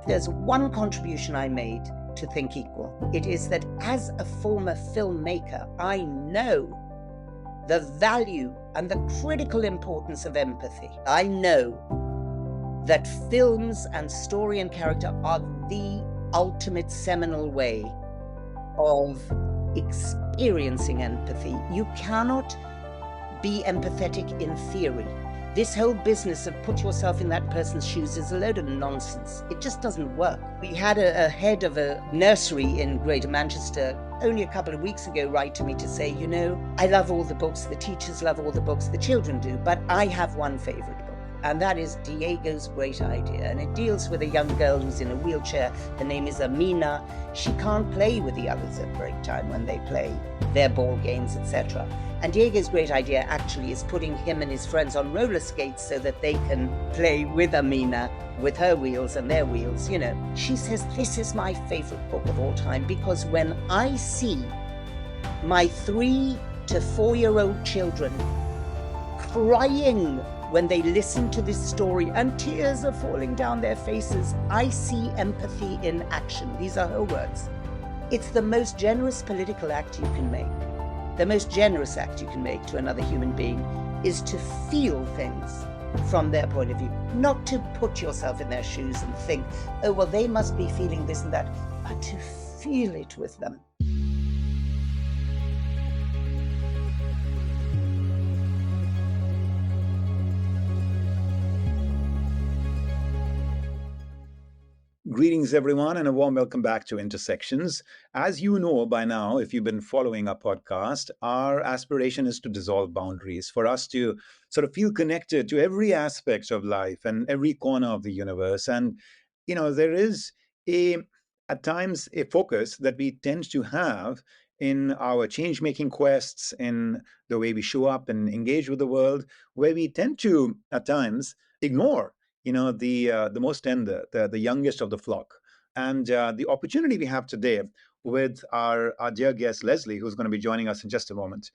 there's one contribution I made to Think Equal. It is that as a former filmmaker, I know the value and the critical importance of empathy. I know that films and story and character are the ultimate seminal way of experiencing empathy. You cannot be empathetic in theory. This whole business of put yourself in that person's shoes is a load of nonsense. It just doesn't work. We had a head of a nursery in Greater Manchester only a couple of weeks ago write to me to say, you know, I love all the books, the teachers love all the books, the children do, but I have one favorite book. And that is Diego's Great Idea. And it deals with a young girl who's in a wheelchair. Her name is Amina. She can't play with the others at break time when they play their ball games, etc. And Diego's Great Idea actually is putting him and his friends on roller skates so that they can play with Amina, with her wheels and their wheels, you know. She says, this is my favorite book of all time because when I see my 3 to 4-year-old children crying when they listen to this story and tears are falling down their faces, I see empathy in action. These are her words. It's the most generous political act you can make. The most generous act you can make to another human being is to feel things from their point of view, not to put yourself in their shoes and think, oh, well, they must be feeling this and that, but to feel it with them. Greetings, everyone, and a warm welcome back to Intersections. As you know by now, if you've been following our podcast, our aspiration is to dissolve boundaries, for us to sort of feel connected to every aspect of life and every corner of the universe. And, you know, there is at times, a focus that we tend to have in our change-making quests, in the way we show up and engage with the world, where we tend to, at times, ignore the most tender, the youngest of the flock. And the opportunity we have today with our dear guest, Leslee, who's going to be joining us in just a moment,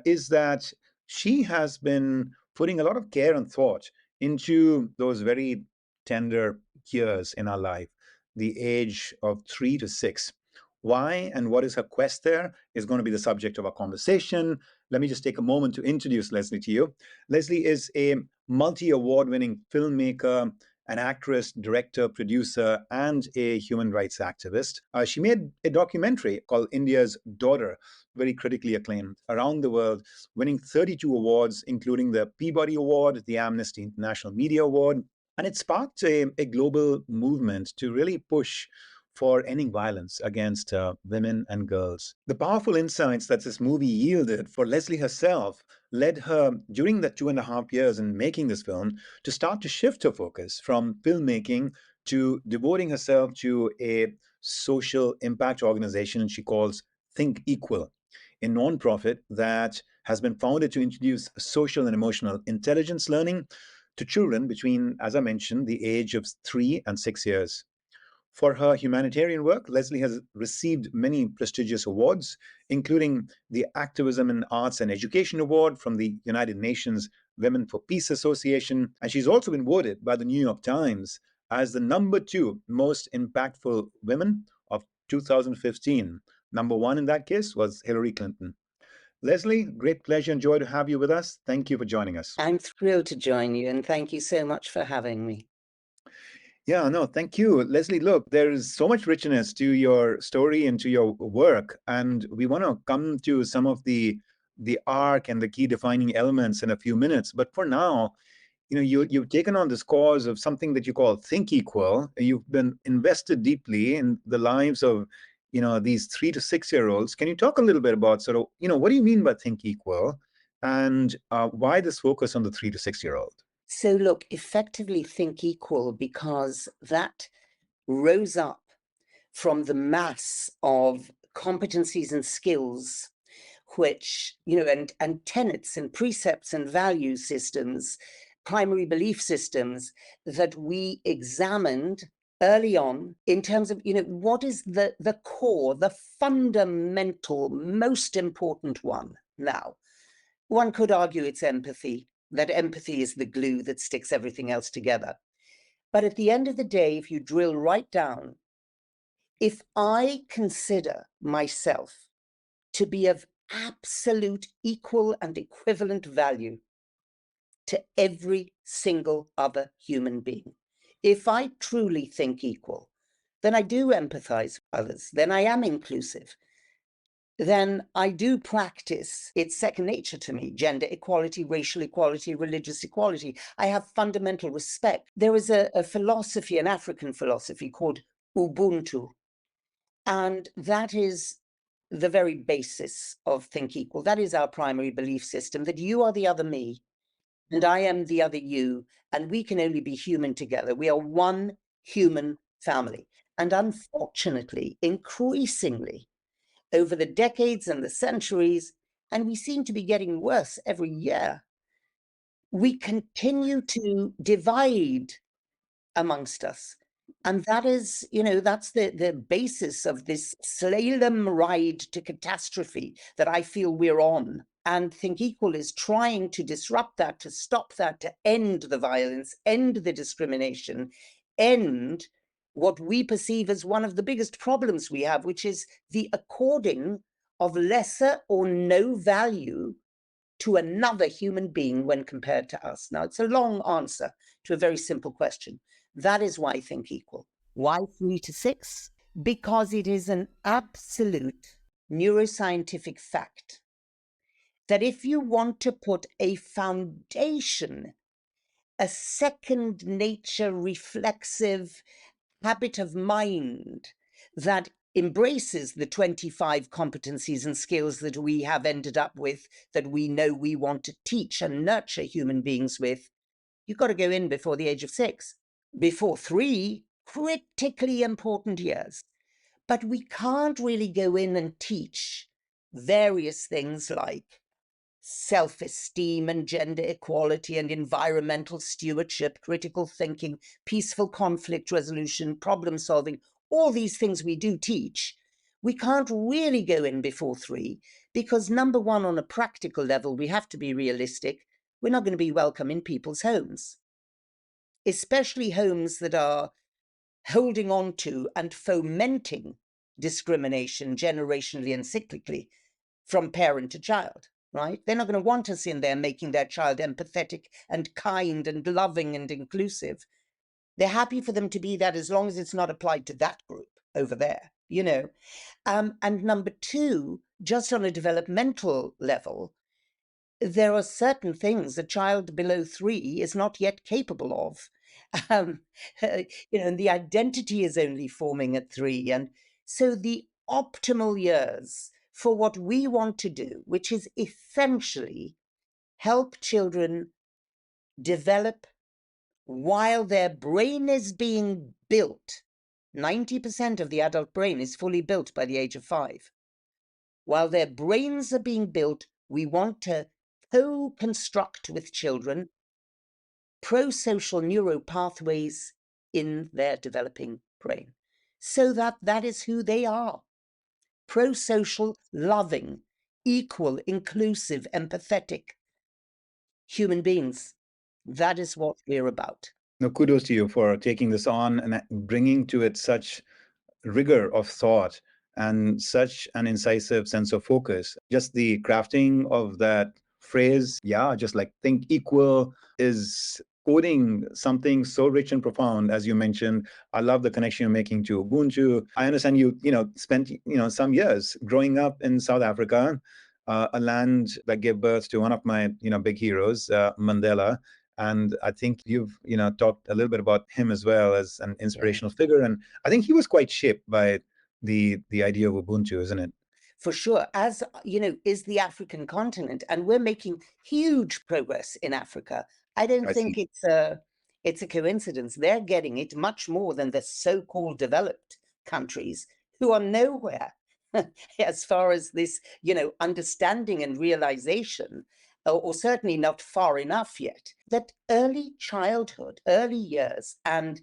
is that she has been putting a lot of care and thought into those very tender years in our life, the age of 3 to 6. Why and what is her quest there is going to be the subject of our conversation. Let me just take a moment to introduce Leslee to you. Leslee is a multi-award-winning filmmaker, an actress, director, producer, and a human rights activist. She made a documentary called India's Daughter, very critically acclaimed around the world, winning 32 awards, including the Peabody Award, the Amnesty International Media Award. And it sparked a global movement to really push for ending violence against women and girls. The powerful insights that this movie yielded for Leslee herself led her, during the 2.5 years in making this film, to start to shift her focus from filmmaking to devoting herself to a social impact organization she calls Think Equal, a nonprofit that has been founded to introduce social and emotional intelligence learning to children between, as I mentioned, the age of 3 and 6 years. For her humanitarian work, Leslee has received many prestigious awards, including the Activism in Arts and Education Award from the United Nations Women for Peace Association. And she's also been voted by the New York Times as the #2 most impactful women of 2015. #1 in that case was Hillary Clinton. Leslee, great pleasure and joy to have you with us. Thank you for joining us. I'm thrilled to join you, and thank you so much for having me. Yeah, no, thank you. Leslee, look, there is so much richness to your story and to your work, and we want to come to some of the arc and the key defining elements in a few minutes. But for now, you've taken on this cause of something that you call Think Equal. You've been invested deeply in the lives of, these 3 to 6-year-olds. Can you talk a little bit about sort of, what do you mean by Think Equal, and why this focus on the 3 to 6-year-old? So look, effectively Think Equal because that rose up from the mass of competencies and skills which, and tenets and precepts and value systems, primary belief systems that we examined early on in terms of, what is the core, the fundamental, most important one. Now, one could argue it's empathy, that empathy is the glue that sticks everything else together. But at the end of the day, if you drill right down, if I consider myself to be of absolute equal and equivalent value to every single other human being, if I truly think equal, then I do empathize with others, then I am inclusive, then I do practice, it's second nature to me, gender equality, racial equality, religious equality. I have fundamental respect. There is a philosophy, an African philosophy called Ubuntu, and that is the very basis of Think Equal. That is our primary belief system, that you are the other me, and I am the other you, and we can only be human together. We are one human family. And unfortunately, increasingly, over the decades and the centuries, and we seem to be getting worse every year, we continue to divide amongst us. And that is, that's the basis of this slalom ride to catastrophe that I feel we're on. And Think Equal is trying to disrupt that, to stop that, to end the violence, end the discrimination, end what we perceive as one of the biggest problems we have, which is the according of lesser or no value to another human being when compared to us. Now, it's a long answer to a very simple question. That is why Think Equal. Why 3 to 6? Because it is an absolute neuroscientific fact that if you want to put a foundation, a second nature reflexive habit of mind that embraces the 25 competencies and skills that we have ended up with, that we know we want to teach and nurture human beings with, you've got to go in before the age of 6. Before 3, critically important years. But we can't really go in and teach various things like self-esteem and gender equality and environmental stewardship, critical thinking, peaceful conflict resolution, problem solving, all these things we do teach. We can't really go in before 3 because, number one, on a practical level, we have to be realistic. We're not going to be welcome in people's homes, especially homes that are holding on to and fomenting discrimination generationally and cyclically from parent to child, right? They're not going to want us in there making their child empathetic and kind and loving and inclusive. They're happy for them to be that as long as it's not applied to that group over there, And number 2, just on a developmental level, there are certain things a child below 3 is not yet capable of. And the identity is only forming at 3. And so the optimal years for what we want to do, which is essentially help children develop while their brain is being built. 90% of the adult brain is fully built by the age of 5. While their brains are being built, we want to co-construct with children pro-social neuro pathways in their developing brain, so that is who they are. Pro-social, loving, equal, inclusive, empathetic human beings. That is what we're about. No, kudos to you for taking this on and bringing to it such rigor of thought and such an incisive sense of focus. Just the crafting of that phrase, just like think equal, is coding something so rich and profound, as you mentioned. I love the connection you're making to Ubuntu. I understand you spent some years growing up in South Africa, a land that gave birth to one of my big heroes, Mandela. And I think you've talked a little bit about him as well as an inspirational figure. And I think he was quite shaped by the idea of Ubuntu, isn't it? For sure, as is the African continent, and we're making huge progress in Africa. I don't think it's a coincidence. They're getting it much more than the so-called developed countries, who are nowhere as far as this, understanding and realization, or certainly not far enough yet, that early childhood, early years, and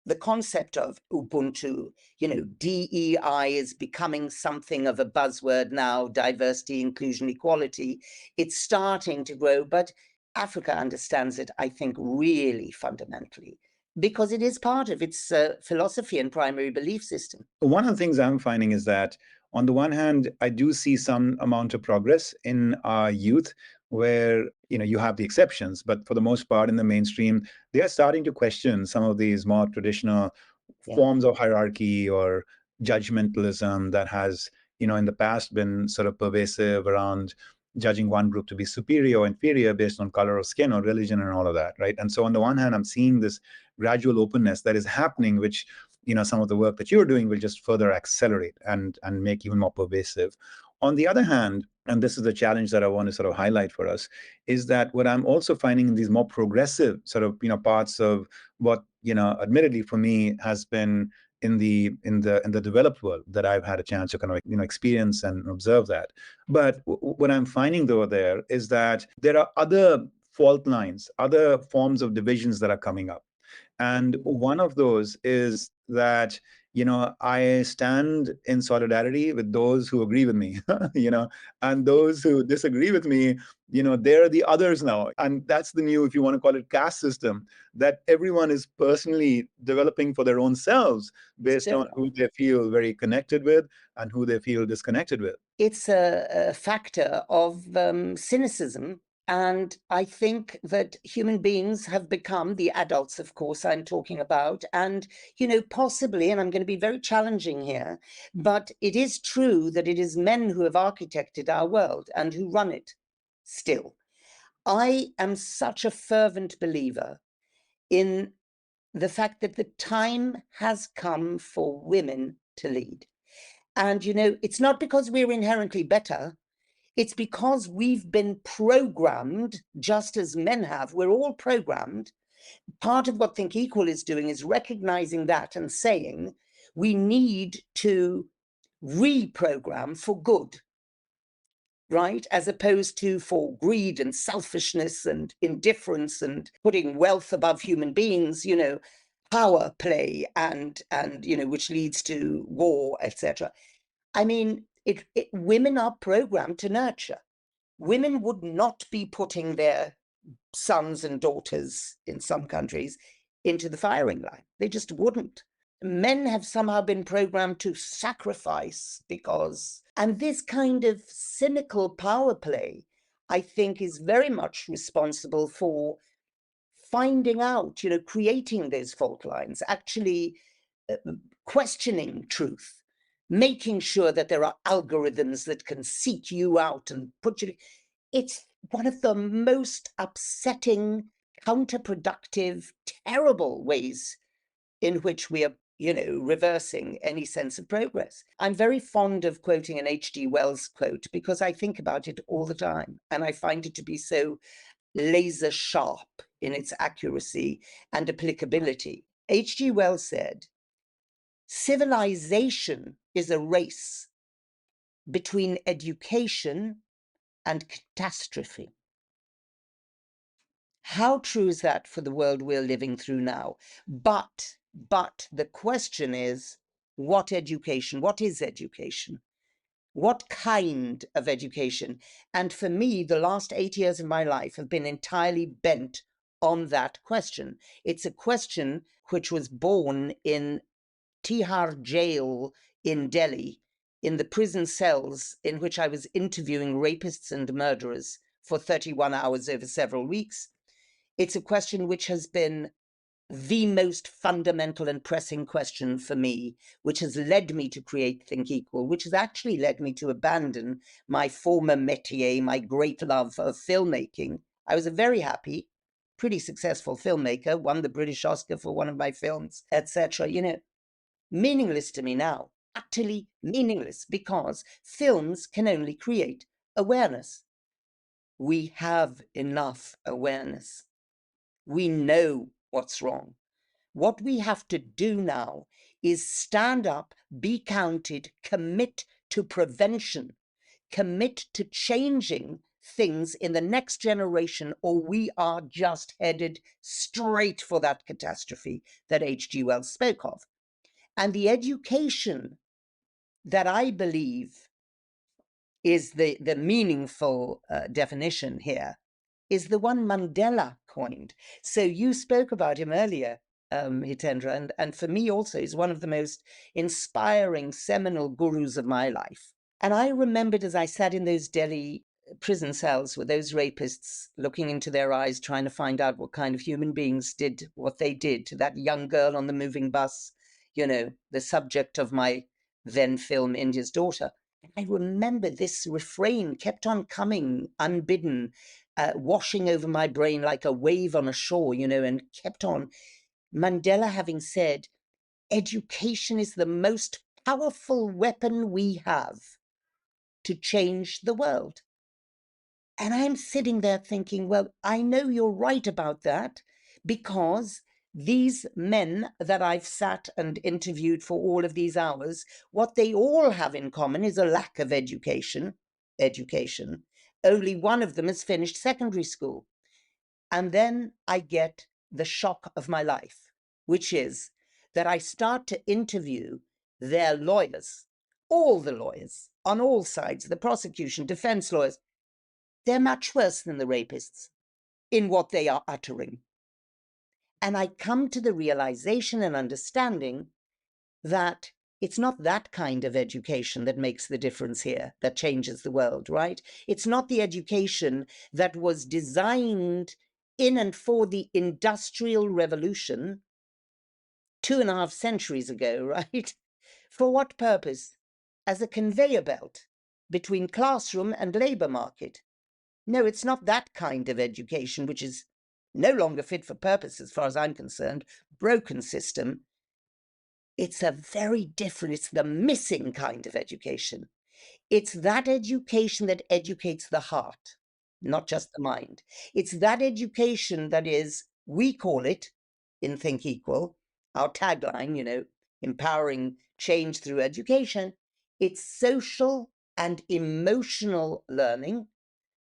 the concept of Ubuntu, DEI is becoming something of a buzzword now, diversity, inclusion, equality. It's starting to grow, but Africa understands it, I think, really fundamentally. because it is part of its philosophy and primary belief system. One of the things I'm finding is that, on the one hand, I do see some amount of progress in our youth, where you have the exceptions, but for the most part, in the mainstream, they are starting to question some of these more traditional forms of hierarchy or judgmentalism that has, in the past been sort of pervasive around judging one group to be superior or inferior based on color of skin or religion and all of that, right? And so on the one hand, I'm seeing this gradual openness that is happening, which some of the work that you're doing will just further accelerate and make even more pervasive. On the other hand, and this is the challenge that I want to sort of highlight for us, is that what I'm also finding in these more progressive sort of parts of what admittedly for me has been in the developed world that I've had a chance to kind of experience and observe that. But what I'm finding though there is that there are other fault lines, other forms of divisions that are coming up. And one of those is that, I stand in solidarity with those who agree with me, and those who disagree with me, they're the others now. And that's the new, if you want to call it, caste system that everyone is personally developing for their own selves based on who they feel very connected with and who they feel disconnected with. It's a factor of cynicism. And I think that human beings have become, the adults, of course, I'm talking about, and, possibly, and I'm going to be very challenging here, but it is true that it is men who have architected our world and who run it still. I am such a fervent believer in the fact that the time has come for women to lead. And, it's not because we're inherently better. It's because we've been programmed, just as men have. We're all programmed. Part of what Think Equal is doing is recognizing that and saying we need to reprogram for good, right? As opposed to for greed and selfishness and indifference and putting wealth above human beings, power play and which leads to war, etc. I mean, women are programmed to nurture. Women would not be putting their sons and daughters in some countries into the firing line. They just wouldn't. Men have somehow been programmed to sacrifice because, and this kind of cynical power play, I think, is very much responsible for finding out, creating those fault lines, actually questioning truth, making sure that there are algorithms that can seek you out and put you. It's one of the most upsetting, counterproductive, terrible ways in which we are, reversing any sense of progress. I'm very fond of quoting an H.G. Wells quote because I think about it all the time, and I find it to be so laser sharp in its accuracy and applicability. H.G. Wells said, "Civilization is a race between education and catastrophe." How true is that for the world we're living through now? But the question is, what education? What is education? What kind of education? And for me, the last 8 years of my life have been entirely bent on that question. It's a question which was born in Tihar jail in Delhi, in the prison cells in which I was interviewing rapists and murderers for 31 hours over several weeks. It's a question which has been the most fundamental and pressing question for me, which has led me to create Think Equal, which has actually led me to abandon my former métier, my great love of filmmaking. I was a very happy, pretty successful filmmaker, won the British Oscar for one of my films, etc. Meaningless to me now, utterly meaningless, because films can only create awareness. We have enough awareness. We know what's wrong. What we have to do now is stand up, be counted, commit to prevention, commit to changing things in the next generation, or we are just headed straight for that catastrophe that H.G. Wells spoke of. And the education that I believe is the meaningful definition here is the one Mandela coined. So you spoke about him earlier. Hitendra, and for me also is one of the most inspiring, seminal gurus of my life. And I remembered as I sat in those Delhi prison cells with those rapists, looking into their eyes, trying to find out what kind of human beings did what they did to that young girl on the moving bus, the subject of my then film, India's Daughter. I remember this refrain kept on coming unbidden, washing over my brain like a wave on a shore, and kept on. Mandela having said, education is the most powerful weapon we have to change the world. And I'm sitting there thinking, well, I know you're right about that, because these men that I've sat and interviewed for all of these hours, what they all have in common is a lack of education. Only one of them has finished secondary school. And then I get the shock of my life, which is that I start to interview their lawyers, all the lawyers on all sides, the prosecution, defense lawyers. They're much worse than the rapists in what they are uttering. And I come to the realization and understanding that it's not that kind of education that makes the difference here, that changes the world, right? It's not the education that was designed in and for the Industrial Revolution 2.5 centuries ago, right? For what purpose? As a conveyor belt between classroom and labor market. No, it's not that kind of education, which is no longer fit for purpose as far as I'm concerned, broken system. It's a very different, it's the missing kind of education. It's that education that educates the heart, not just the mind. It's that education that is, we call it, in Think Equal, our tagline, empowering change through education. It's social and emotional learning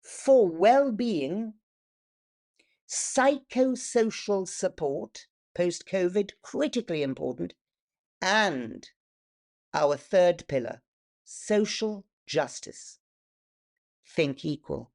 for well-being, psychosocial support, post-COVID, critically important, and our third pillar, social justice. Think Equal.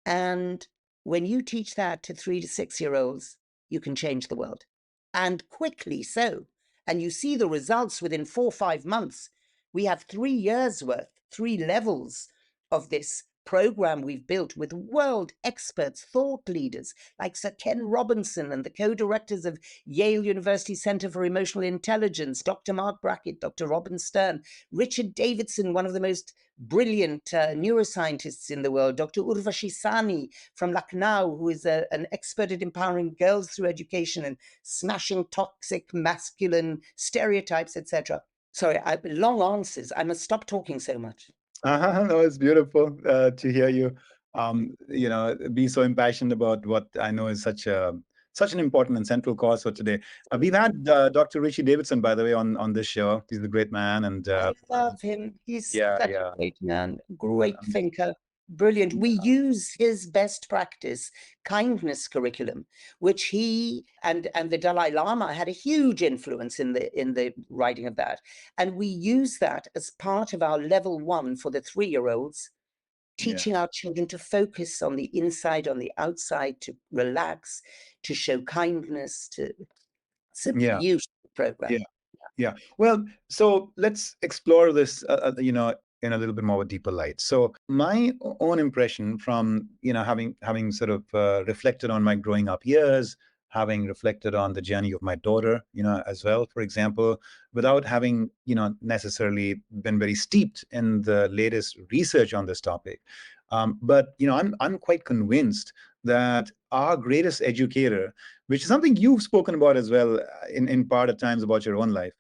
And when you teach that to 3 to 6-year-olds, you can change the world, and quickly so. And you see the results within 4 or 5 months. We have 3 years worth, 3 levels of this program we've built with world experts, thought leaders like Sir Ken Robinson and the co-directors of Yale University Center for Emotional Intelligence, Dr. Mark Brackett, Dr. Robin Stern, Richard Davidson, one of the most brilliant neuroscientists in the world, Dr. Urvashi Sani from Lucknow, who is an expert at empowering girls through education and smashing toxic masculine stereotypes, etc. Sorry, long answers. I must stop talking so much. No, it's beautiful to hear you, be so impassioned about what I know is such an important and central cause for today. We've had Dr. Richie Davidson, by the way, on this show. He's a great man, and I love him. He's yeah, such yeah, a great man, great thinker, brilliant. We use his best practice kindness curriculum, which he and the Dalai Lama had a huge influence in the writing of that. And we use that as part of our level 1 for the 3-year-olds, teaching our children to focus on the inside, on the outside, to relax, to show kindness. It's a beautiful program. yeah. Yeah. Well, so let's explore this, in a little bit more of a deeper light. So my own impression from, having sort of reflected on my growing up years, having reflected on the journey of my daughter, as well, for example, without having, necessarily been very steeped in the latest research on this topic. But, I'm quite convinced that our greatest educator, which is something you've spoken about as well in part at times about your own life,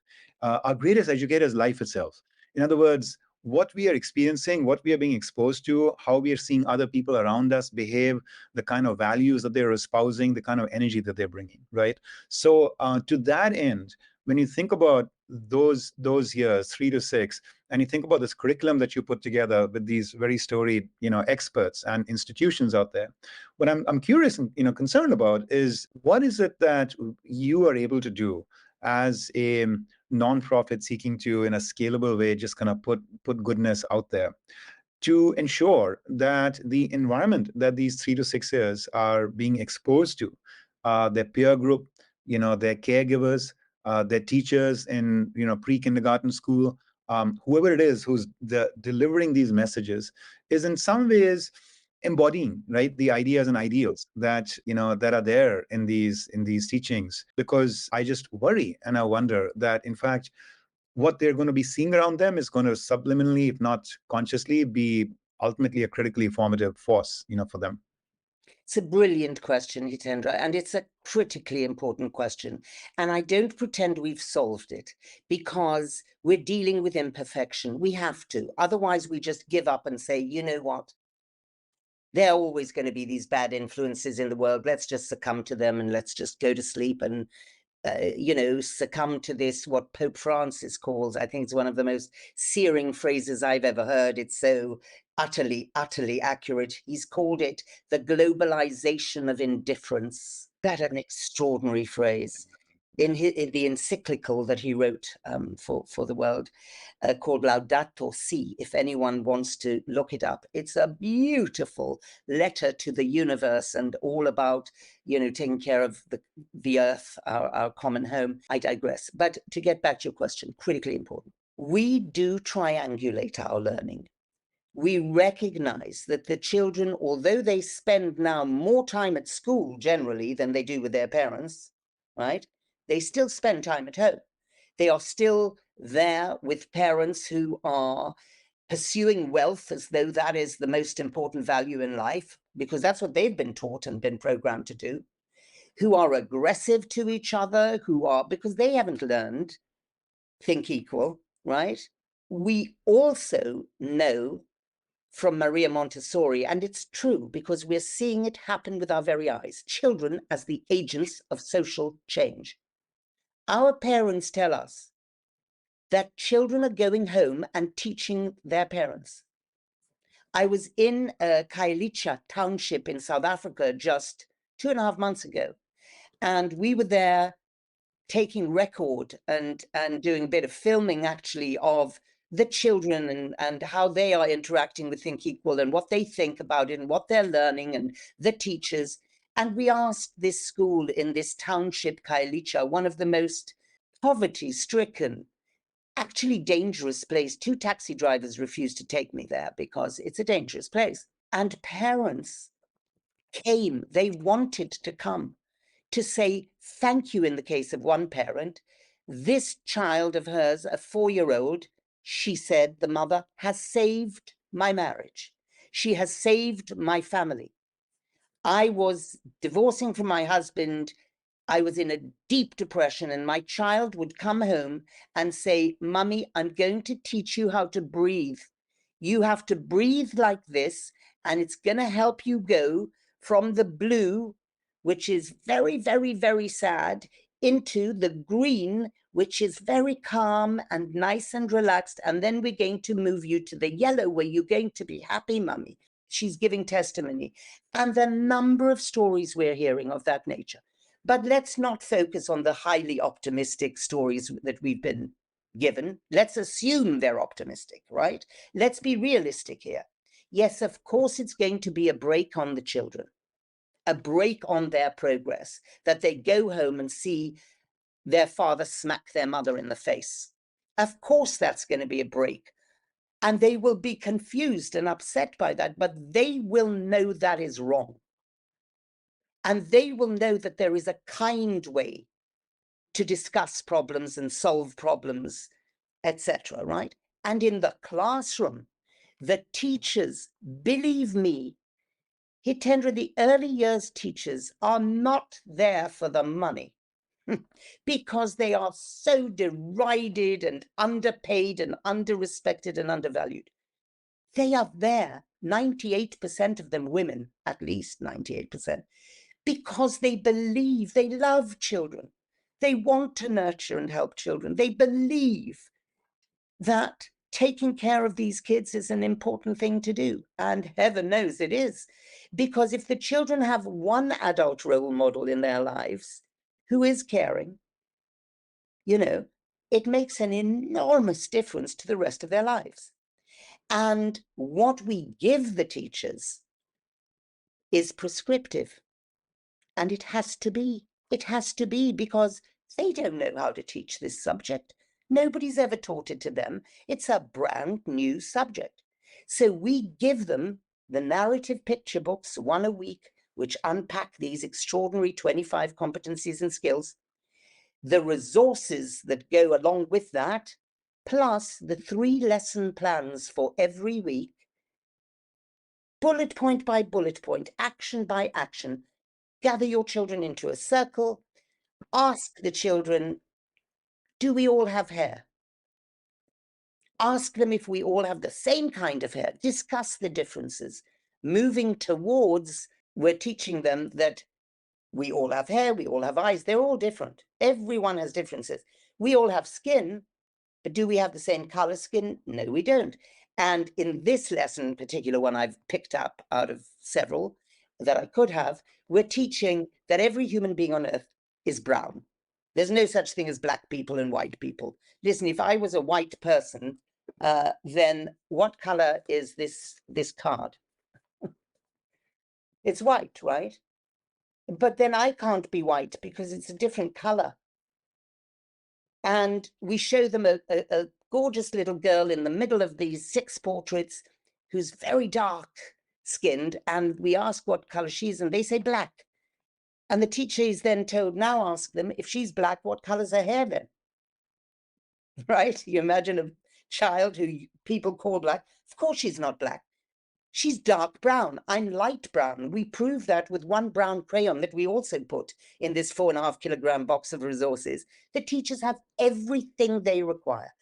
our greatest educator is life itself. In other words, what we are experiencing, what we are being exposed to, how we are seeing other people around us behave, the kind of values that they're espousing, the kind of energy that they're bringing, right? So to that end, when you think about those years, 3 to 6, and you think about this curriculum that you put together with these very storied, experts and institutions out there, what I'm curious and concerned about is, what is it that you are able to do as a nonprofit seeking to, in a scalable way, just kind of put goodness out there to ensure that the environment that these 3 to 6 years are being exposed to, their peer group, their caregivers, their teachers in, pre-kindergarten school, whoever it is who's delivering these messages, is in some ways embodying, right, the ideas and ideals that that are there in these teachings. Because I just worry and I wonder that, in fact, what they're going to be seeing around them is going to subliminally, if not consciously, be ultimately a critically formative force, for them. It's a brilliant question, Hitendra, and it's a critically important question. And I don't pretend we've solved it, because we're dealing with imperfection. We have to. Otherwise, we just give up and say, you know what? There are always going to be these bad influences in the world. Let's just succumb to them and let's just go to sleep and succumb to this, what Pope Francis calls, I think it's one of the most searing phrases I've ever heard. It's so utterly, utterly accurate. He's called it the globalization of indifference. That's an extraordinary phrase. In the encyclical that he wrote for the world, called Laudato Si, if anyone wants to look it up, it's a beautiful letter to the universe and all about, taking care of the earth, our common home. I digress. But to get back to your question, critically important. We do triangulate our learning. We recognize that the children, although they spend now more time at school generally than they do with their parents, right? They still spend time at home. They are still there with parents who are pursuing wealth as though that is the most important value in life, because that's what they've been taught and been programmed to do, who are aggressive to each other, because they haven't learned think equal, right? We also know from Maria Montessori, and it's true because we're seeing it happen with our very eyes, children as the agents of social change. Our parents tell us that children are going home and teaching their parents. I was in Khayelitsha township in South Africa just 2.5 months ago, and we were there taking record and doing a bit of filming, actually, of the children and how they are interacting with Think Equal and what they think about it and what they're learning, and the teachers. And we asked this school in this township, Khayelitsha, one of the most poverty-stricken, actually dangerous place. 2 taxi drivers refused to take me there because it's a dangerous place. And parents came, they wanted to come to say thank you. In the case of one parent, this child of hers, a 4-year-old, she said, the mother has saved my marriage. She has saved my family. I was divorcing from my husband. I was in a deep depression, and my child would come home and say, Mummy, I'm going to teach you how to breathe. You have to breathe like this, and it's going to help you go from the blue, which is very, very, very sad, into the green, which is very calm and nice and relaxed. And then we're going to move you to the yellow, where you're going to be happy, Mummy. She's giving testimony. And the number of stories we're hearing of that nature. But let's not focus on the highly optimistic stories that we've been given. Let's assume they're optimistic, right? Let's be realistic here. Yes, of course, it's going to be a break on the children, a break on their progress, that they go home and see their father smack their mother in the face. Of course, that's going to be a break. And they will be confused and upset by that, but they will know that is wrong. And they will know that there is a kind way to discuss problems and solve problems, etc., right? And in the classroom, the teachers, believe me, Hitendra, the early years teachers are not there for the money because they are so derided and underpaid and underrespected and undervalued. They are there, 98% of them women, at least 98%, because they believe, they love children. They want to nurture and help children. They believe that taking care of these kids is an important thing to do. And heaven knows it is. Because if the children have one adult role model in their lives who is caring, it makes an enormous difference to the rest of their lives. And what we give the teachers is prescriptive. And it has to be. It has to be, because they don't know how to teach this subject. Nobody's ever taught it to them. It's a brand new subject. So we give them the narrative picture books, one a week, which unpack these extraordinary 25 competencies and skills, the resources that go along with that, plus the 3 lesson plans for every week, bullet point by bullet point, action by action. Gather your children into a circle, ask the children, do we all have hair? Ask them if we all have the same kind of hair. Discuss the differences. Moving towards, we're teaching them that we all have hair, we all have eyes, they're all different. Everyone has differences. We all have skin, but do we have the same color skin? No, we don't. And in this lesson, particular one I've picked up out of several that I could have, we're teaching that every human being on earth is brown. There's no such thing as black people and white people. Listen, if I was a white person, then what color is this card? It's white, right? But then I can't be white because it's a different color. And we show them a gorgeous little girl in the middle of these 6 portraits who's very dark skinned, and we ask what color she's, and they say black. And the teacher is then told, now ask them, if she's black, what color's her hair then? Right? You imagine a child who people call black. Of course she's not black. She's dark brown. I'm light brown. We prove that with 1 brown crayon that we also put in this 4.5 kilogram box of resources. The teachers have everything they require.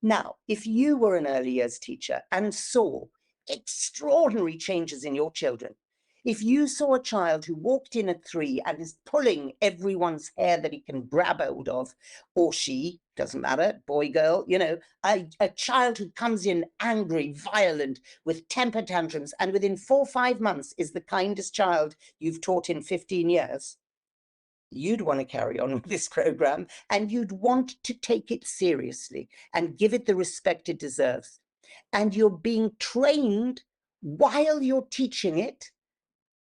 Now, if you were an early years teacher and saw extraordinary changes in your children, if you saw a child who walked in at 3 and is pulling everyone's hair that he can grab hold of, or she, doesn't matter, boy, girl, you know, a child who comes in angry, violent, with temper tantrums, and within 4 or 5 months is the kindest child you've taught in 15 years, you'd want to carry on with this program, and you'd want to take it seriously and give it the respect it deserves. And you're being trained while you're teaching it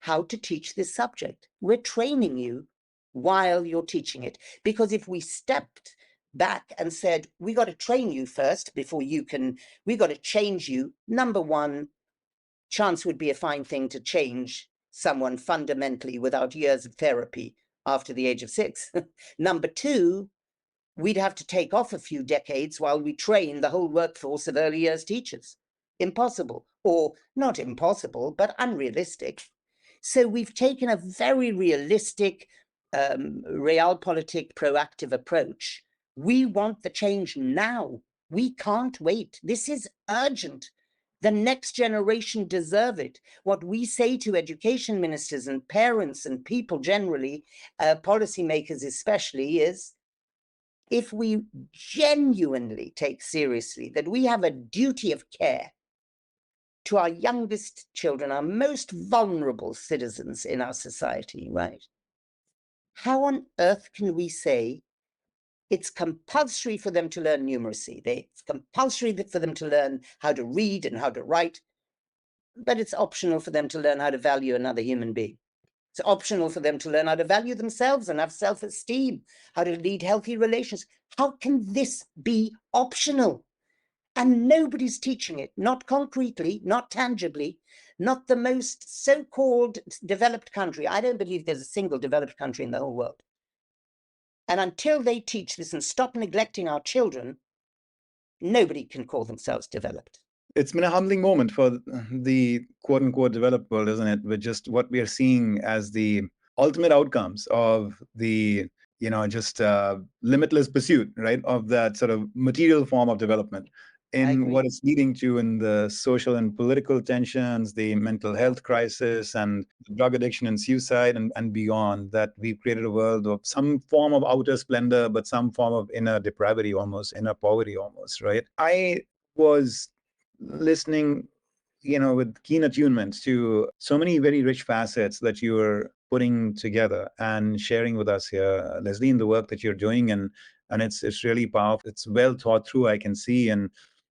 how to teach this subject. We're training you while you're teaching it. Because if we stepped back and said, we got to train you first before you can, we got to change you. Number one, chance would be a fine thing to change someone fundamentally without years of therapy after the age of 6. Number two, we'd have to take off a few decades while we train the whole workforce of early years teachers. Impossible, or not impossible, but unrealistic. So we've taken a very realistic, realpolitik, proactive approach. We want the change now. We can't wait. This is urgent. The next generation deserve it. What we say to education ministers and parents and people generally, policymakers especially, is if we genuinely take seriously that we have a duty of care to our youngest children, our most vulnerable citizens in our society, right? How on earth can we say it's compulsory for them to learn numeracy? It's compulsory for them to learn how to read and how to write, but it's optional for them to learn how to value another human being. It's optional for them to learn how to value themselves and have self-esteem, how to lead healthy relations. How can this be optional? And nobody's teaching it, not concretely, not tangibly, not the most so-called developed country. I don't believe there's a single developed country in the whole world. And until they teach this and stop neglecting our children, nobody can call themselves developed. It's been a humbling moment for the quote unquote developed world, isn't it? With just what we are seeing as the ultimate outcomes of the, just limitless pursuit, right, of that sort of material form of development, in what it's leading to in the social and political tensions, the mental health crisis, and drug addiction and suicide, and beyond, that we've created a world of some form of outer splendor, but some form of inner depravity, almost inner poverty, almost, right? I was listening, with keen attunement to so many very rich facets that you're putting together and sharing with us here, Leslee, in the work that you're doing, and it's really powerful. It's well thought through, I can see, and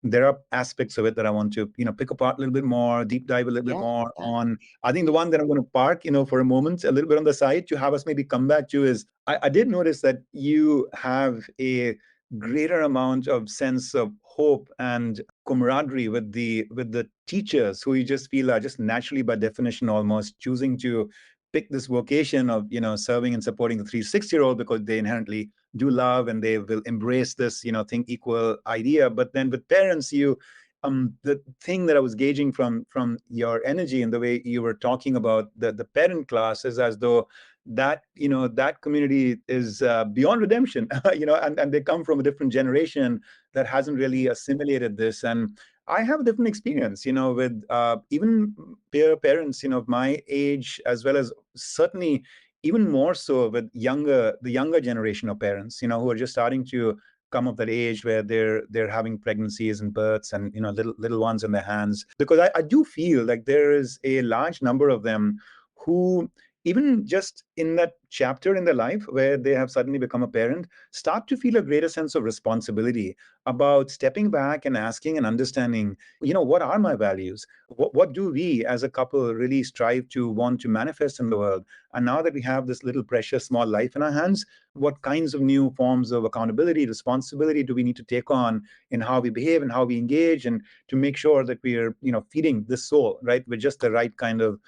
there are aspects of it that I want to, pick apart a little bit more, deep dive a little bit more on. I think the one that I'm going to park, for a moment, a little bit on the side to have us maybe come back to is, I did notice that you have a greater amount of sense of hope and camaraderie with the teachers who you just feel are just naturally, by definition, almost choosing to pick this vocation of serving and supporting the 3 to 6 year old because they inherently do love and they will embrace this think equal idea. But then with parents, the thing that I was gauging from your energy and the way you were talking about the parent class is as though that that community is beyond redemption, and they come from a different generation that hasn't really assimilated this. And I have a different experience, with even peer parents, of my age, as well as certainly even more so with the younger generation of parents, who are just starting to come of that age where they're having pregnancies and births and little ones in their hands. Because I do feel like there is a large number of them who, even just in that chapter in their life where they have suddenly become a parent, start to feel a greater sense of responsibility about stepping back and asking and understanding, what are my values? What do we as a couple really strive to want to manifest in the world? And now that we have this little precious small life in our hands, what kinds of new forms of accountability, responsibility do we need to take on in how we behave and how we engage, and to make sure that we are, feeding this soul, right, with just the right kind of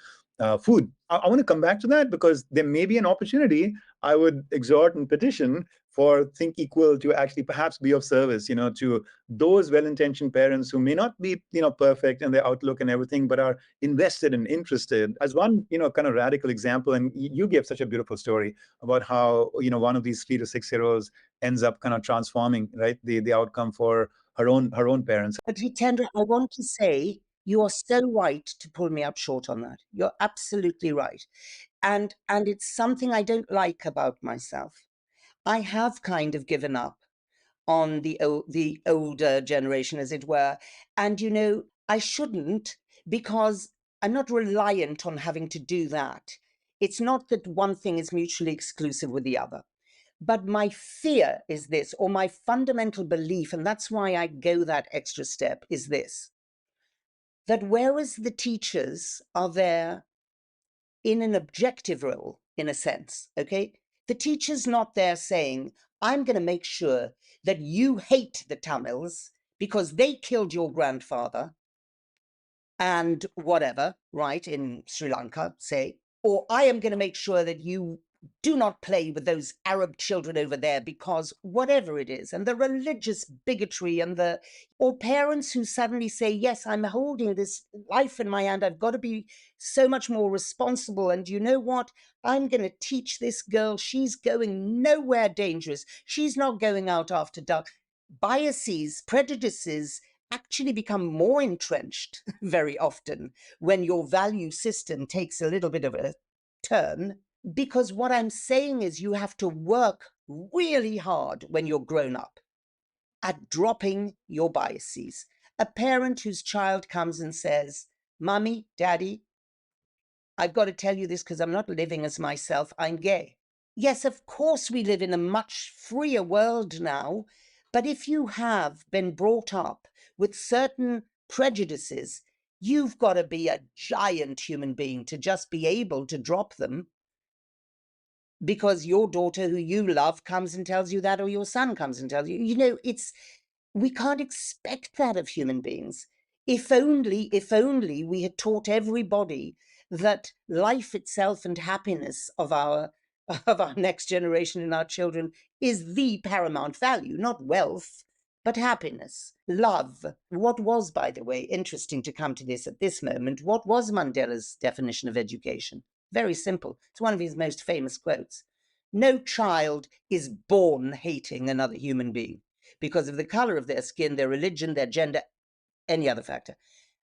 food. I want to come back to that because there may be an opportunity. I would exhort and petition for Think Equal to actually perhaps be of service, to those well-intentioned parents who may not be, perfect in their outlook and everything, but are invested and interested. As one, kind of radical example, and you gave such a beautiful story about how, one of these 3 to 6 year olds ends up kind of transforming, right, the outcome for her own parents. But Hitendra, I want to say, you are so right to pull me up short on that. You're absolutely right. And it's something I don't like about myself. I have kind of given up on the older generation, as it were. And, I shouldn't, because I'm not reliant on having to do that. It's not that one thing is mutually exclusive with the other. But my fear is this, or my fundamental belief, and that's why I go that extra step, is this: that whereas the teachers are there in an objective role, in a sense, okay? The teacher's not there saying, I'm going to make sure that you hate the Tamils because they killed your grandfather and whatever, right, in Sri Lanka, say, or I am going to make sure that you do not play with those Arab children over there because whatever it is, and the religious bigotry and or parents who suddenly say, yes, I'm holding this life in my hand, I've got to be so much more responsible, and you know what, I'm going to teach this girl, she's going nowhere dangerous, she's not going out after dark. Biases, prejudices actually become more entrenched very often when your value system takes a little bit of a turn. Because what I'm saying is you have to work really hard when you're grown up at dropping your biases. A parent whose child comes and says, Mommy, Daddy, I've got to tell you this because I'm not living as myself, I'm gay. Yes, of course we live in a much freer world now, but if you have been brought up with certain prejudices, you've got to be a giant human being to just be able to drop them, because your daughter who you love comes and tells you that, or your son comes and tells you, we can't expect that of human beings. If only we had taught everybody that life itself and happiness of our next generation and our children is the paramount value, not wealth, but happiness, love. What was, by the way, interesting to come to this at this moment, what was Mandela's definition of education? Very simple. It's one of his most famous quotes. No child is born hating another human being because of the color of their skin, their religion, their gender, any other factor.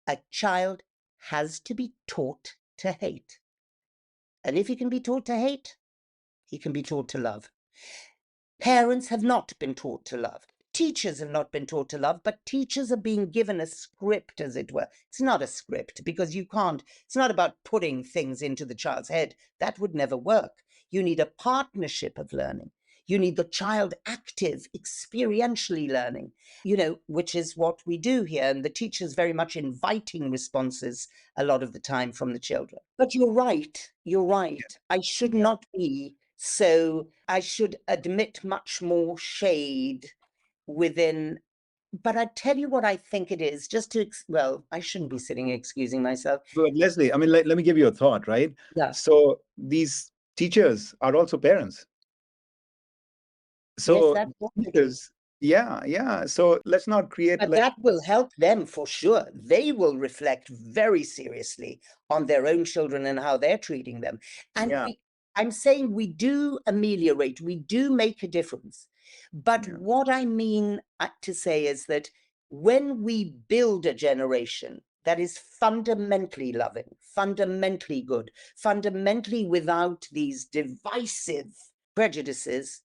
A child has to be taught to hate. And if he can be taught to hate, he can be taught to love. Parents have not been taught to love. Teachers have not been taught to love, but teachers are being given a script, as it were. It's not a script because it's not about putting things into the child's head. That would never work. You need a partnership of learning. You need the child active, experientially learning, which is what we do here. And the teacher's very much inviting responses a lot of the time from the children. But you're right. You're right. I should not be. So I should admit much more shade within. But I tell you what I think it is, just to, well, I shouldn't be sitting excusing myself. But Leslie, I mean, let me give you a thought, right? Yeah. So these teachers are also parents. Yes, So that's teachers, yeah. So let's not create But that will help them for sure. They will reflect very seriously on their own children and how they're treating them. And yeah, I'm saying we do ameliorate, we do make a difference. But yeah, what I mean to say is that when we build a generation that is fundamentally loving, fundamentally good, fundamentally without these divisive prejudices,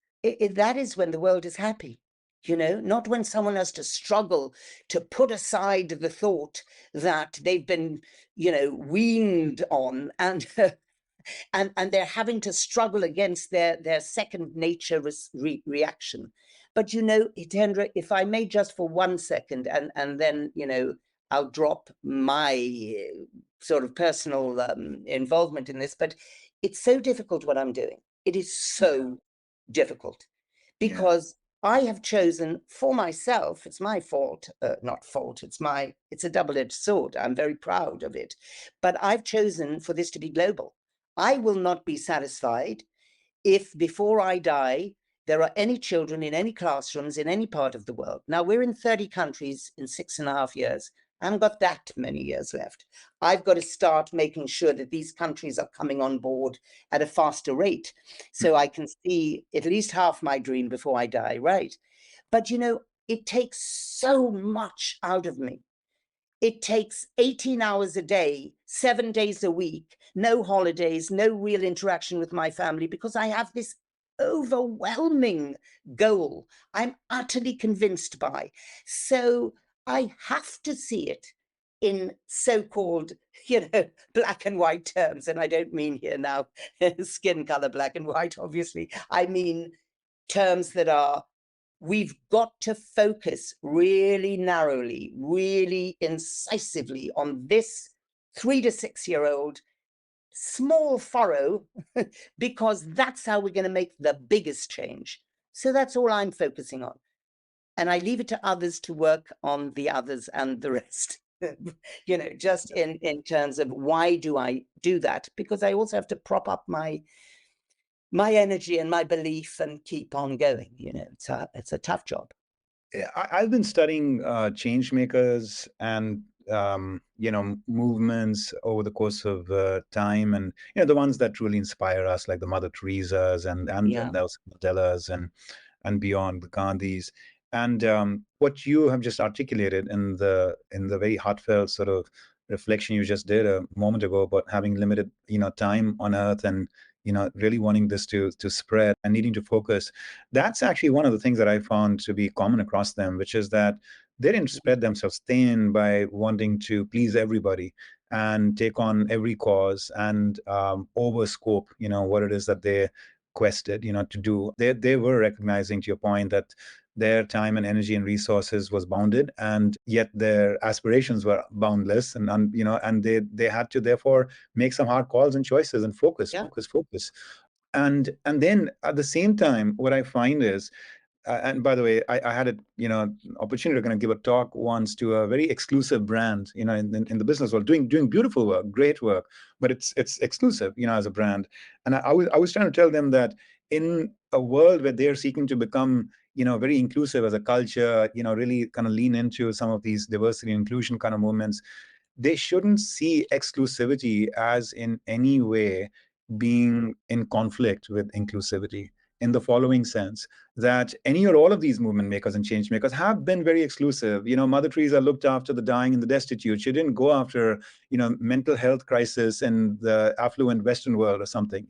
that is when the world is happy. Not when someone has to struggle to put aside the thought that they've been, weaned on, and and they're having to struggle against their second nature reaction. But Hitendra, if I may, just for 1 second, and then I'll drop my sort of personal involvement in this. But it's so difficult what I'm doing. It is so difficult because I have chosen for myself, it's my fault, not fault, it's a double-edged sword. I'm very proud of it. But I've chosen for this to be global. I will not be satisfied if before I die, there are any children in any classrooms in any part of the world. Now, we're in 30 countries in 6.5 years. I haven't got that many years left. I've got to start making sure that these countries are coming on board at a faster rate so I can see at least half my dream before I die, right? But, it takes so much out of me. It takes 18 hours a day, 7 days a week, no holidays, no real interaction with my family, because I have this overwhelming goal I'm utterly convinced by. So I have to see it in so-called, black and white terms. And I don't mean here now skin color black and white, obviously. I mean terms that are, we've got to focus really narrowly, really incisively on this 3 to 6 year old small furrow, because that's how we're going to make the biggest change. So that's all I'm focusing on. And I leave it to others to work on the others and the rest. Just in terms of why do I do that? Because I also have to prop up my energy and my belief and keep on going. It's a tough job. I've been studying change makers and movements over the course of time, and the ones that truly inspire us, like the Mother Teresa's and Yeah. Nelson Mandela's and beyond, the Gandhis. And what you have just articulated in the very heartfelt sort of reflection you just did a moment ago about having limited time on earth, and really wanting this to spread and needing to focus, that's actually one of the things that I found to be common across them, which is that they didn't spread themselves thin by wanting to please everybody and take on every cause and overscope what it is that they quested to do. They were recognizing, to your point, that their time and energy and resources was bounded, and yet their aspirations were boundless, and they had to therefore make some hard calls and choices and focus. And then at the same time, what I find is, and by the way, I had an opportunity to kind of give a talk once to a very exclusive brand, in the business world, doing beautiful work, great work, but it's exclusive, as a brand. And I was trying to tell them that in a world where they're seeking to become, very inclusive as a culture, really kind of lean into some of these diversity and inclusion kind of movements, they shouldn't see exclusivity as in any way being in conflict with inclusivity, in the following sense, that any or all of these movement makers and change makers have been very exclusive. Mother Teresa looked after the dying and the destitute. She didn't go after, mental health crisis in the affluent Western world or something,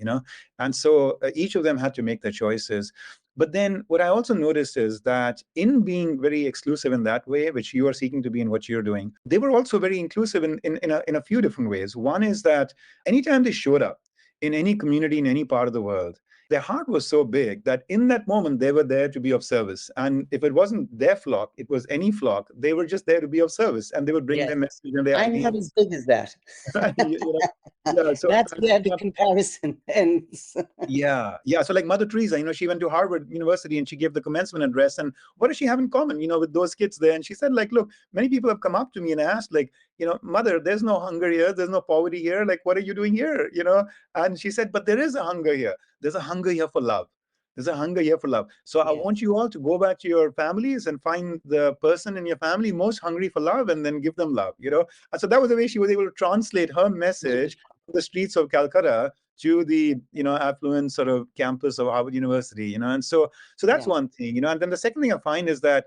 And so each of them had to make their choices. But then what I also noticed is that in being very exclusive in that way, which you are seeking to be in what you're doing, they were also very inclusive in a few different ways. One is that anytime they showed up in any community in any part of the world, their heart was so big that in that moment they were there to be of service. And if it wasn't their flock, it was any flock, they were just there to be of service, and they would bring Yes. their message and their I'm ideas. not as big as that. Yeah, so That's where the comparison ends. yeah. So like Mother Teresa, she went to Harvard University and she gave the commencement address. And what does she have in common, with those kids there? And she said, like, look, many people have come up to me and asked, like, Mother, there's no hunger here, there's no poverty here. Like, what are you doing here? And she said, but there is a hunger here. There's a hunger here for love. There's a hunger here for love. So I want you all to go back to your families and find the person in your family most hungry for love, and then give them love. And so that was the way she was able to translate her message on the streets of Calcutta to the affluent sort of campus of Harvard University. And so that's one thing. And then the second thing I find is that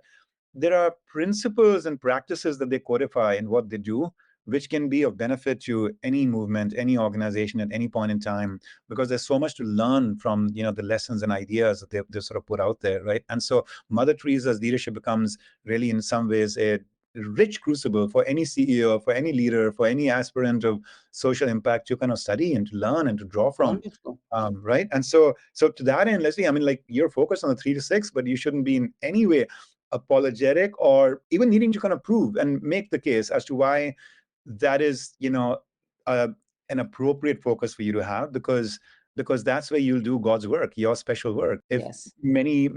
there are principles and practices that they codify in what they do, which can be of benefit to any movement, any organization at any point in time, because there's so much to learn from the lessons and ideas that they've sort of put out there, right? And so Mother Teresa's leadership becomes really, in some ways, a rich crucible for any CEO, for any leader, for any aspirant of social impact to kind of study and to learn and to draw from. Wonderful. Right. And so to that end, Leslie, I mean, like, you're focused on the 3 to 6, but you shouldn't be in any way apologetic or even needing to kind of prove and make the case as to why that is, an appropriate focus for you to have, because that's where you'll do God's work, your special work. If many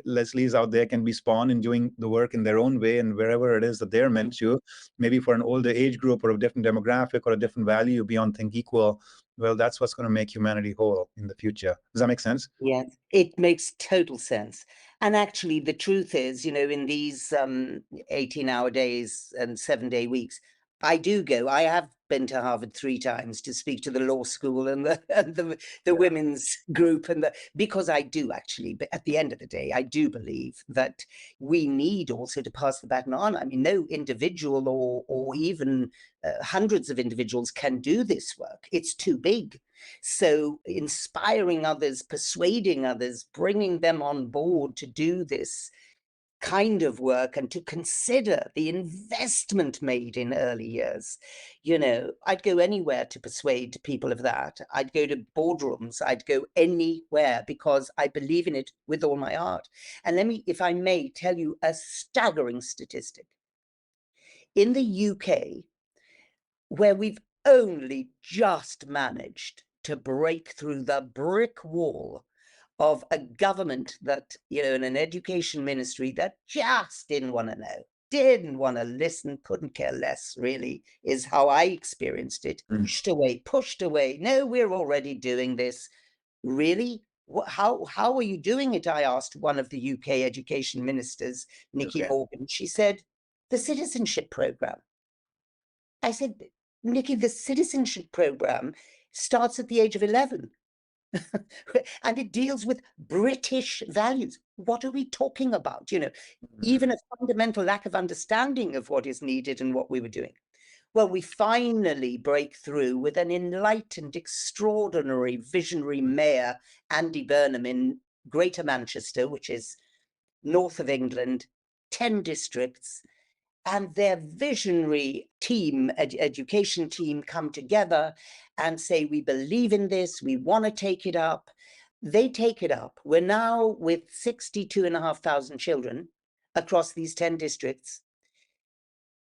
Leslies out there can be spawned in doing the work in their own way and wherever it is that they're meant to, maybe for an older age group or a different demographic or a different value beyond Think Equal, well, that's what's going to make humanity whole in the future. Does that make sense? Yes, it makes total sense. And actually, the truth is, in these 18-hour days and 7-day weeks, I do go. I have been to Harvard 3 times to speak to the law school and the women's group, because I do actually. But at the end of the day, I do believe that we need also to pass the baton on. I mean, no individual or even hundreds of individuals can do this work. It's too big. So inspiring others, persuading others, bringing them on board to do this kind of work and to consider the investment made in early years. I'd go anywhere to persuade people of that. I'd go to boardrooms. I'd go anywhere because I believe in it with all my heart. And let me, if I may, tell you a staggering statistic. In the UK, where we've only just managed to break through the brick wall of a government that, in an education ministry that just didn't want to know, didn't want to listen, couldn't care less, really, is how I experienced it. Pushed away. No, we're already doing this. Really? How are you doing it? I asked one of the UK education ministers, Nikki Morgan. She said, the citizenship program. I said, Nikki, the citizenship program starts at the age of 11. And it deals with British values. What are we talking about? Even a fundamental lack of understanding of what is needed and what we were doing. Well, we finally break through with an enlightened, extraordinary, visionary mayor, Andy Burnham, in Greater Manchester, which is north of England, 10 districts. And their visionary team, education team, come together and say, we believe in this, we want to take it up. They take it up. We're now with 62,500 children across these 10 districts.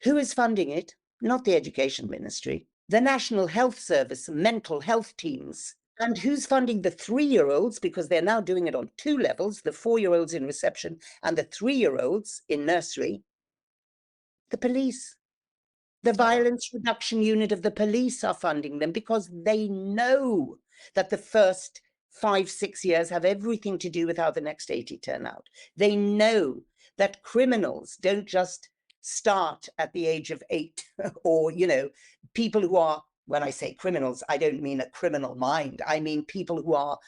Who is funding it? Not the Education Ministry. The National Health Service, mental health teams. And who's funding the 3-year-olds? Because they're now doing it on 2 levels, the 4-year-olds in reception and the 3-year-olds in nursery. The police. The violence reduction unit of the police are funding them because they know that the first 5-6 years have everything to do with how the next 80 turn out. They know that criminals don't just start at the age of 8 or, people who are, when I say criminals, I don't mean a criminal mind. I mean people who are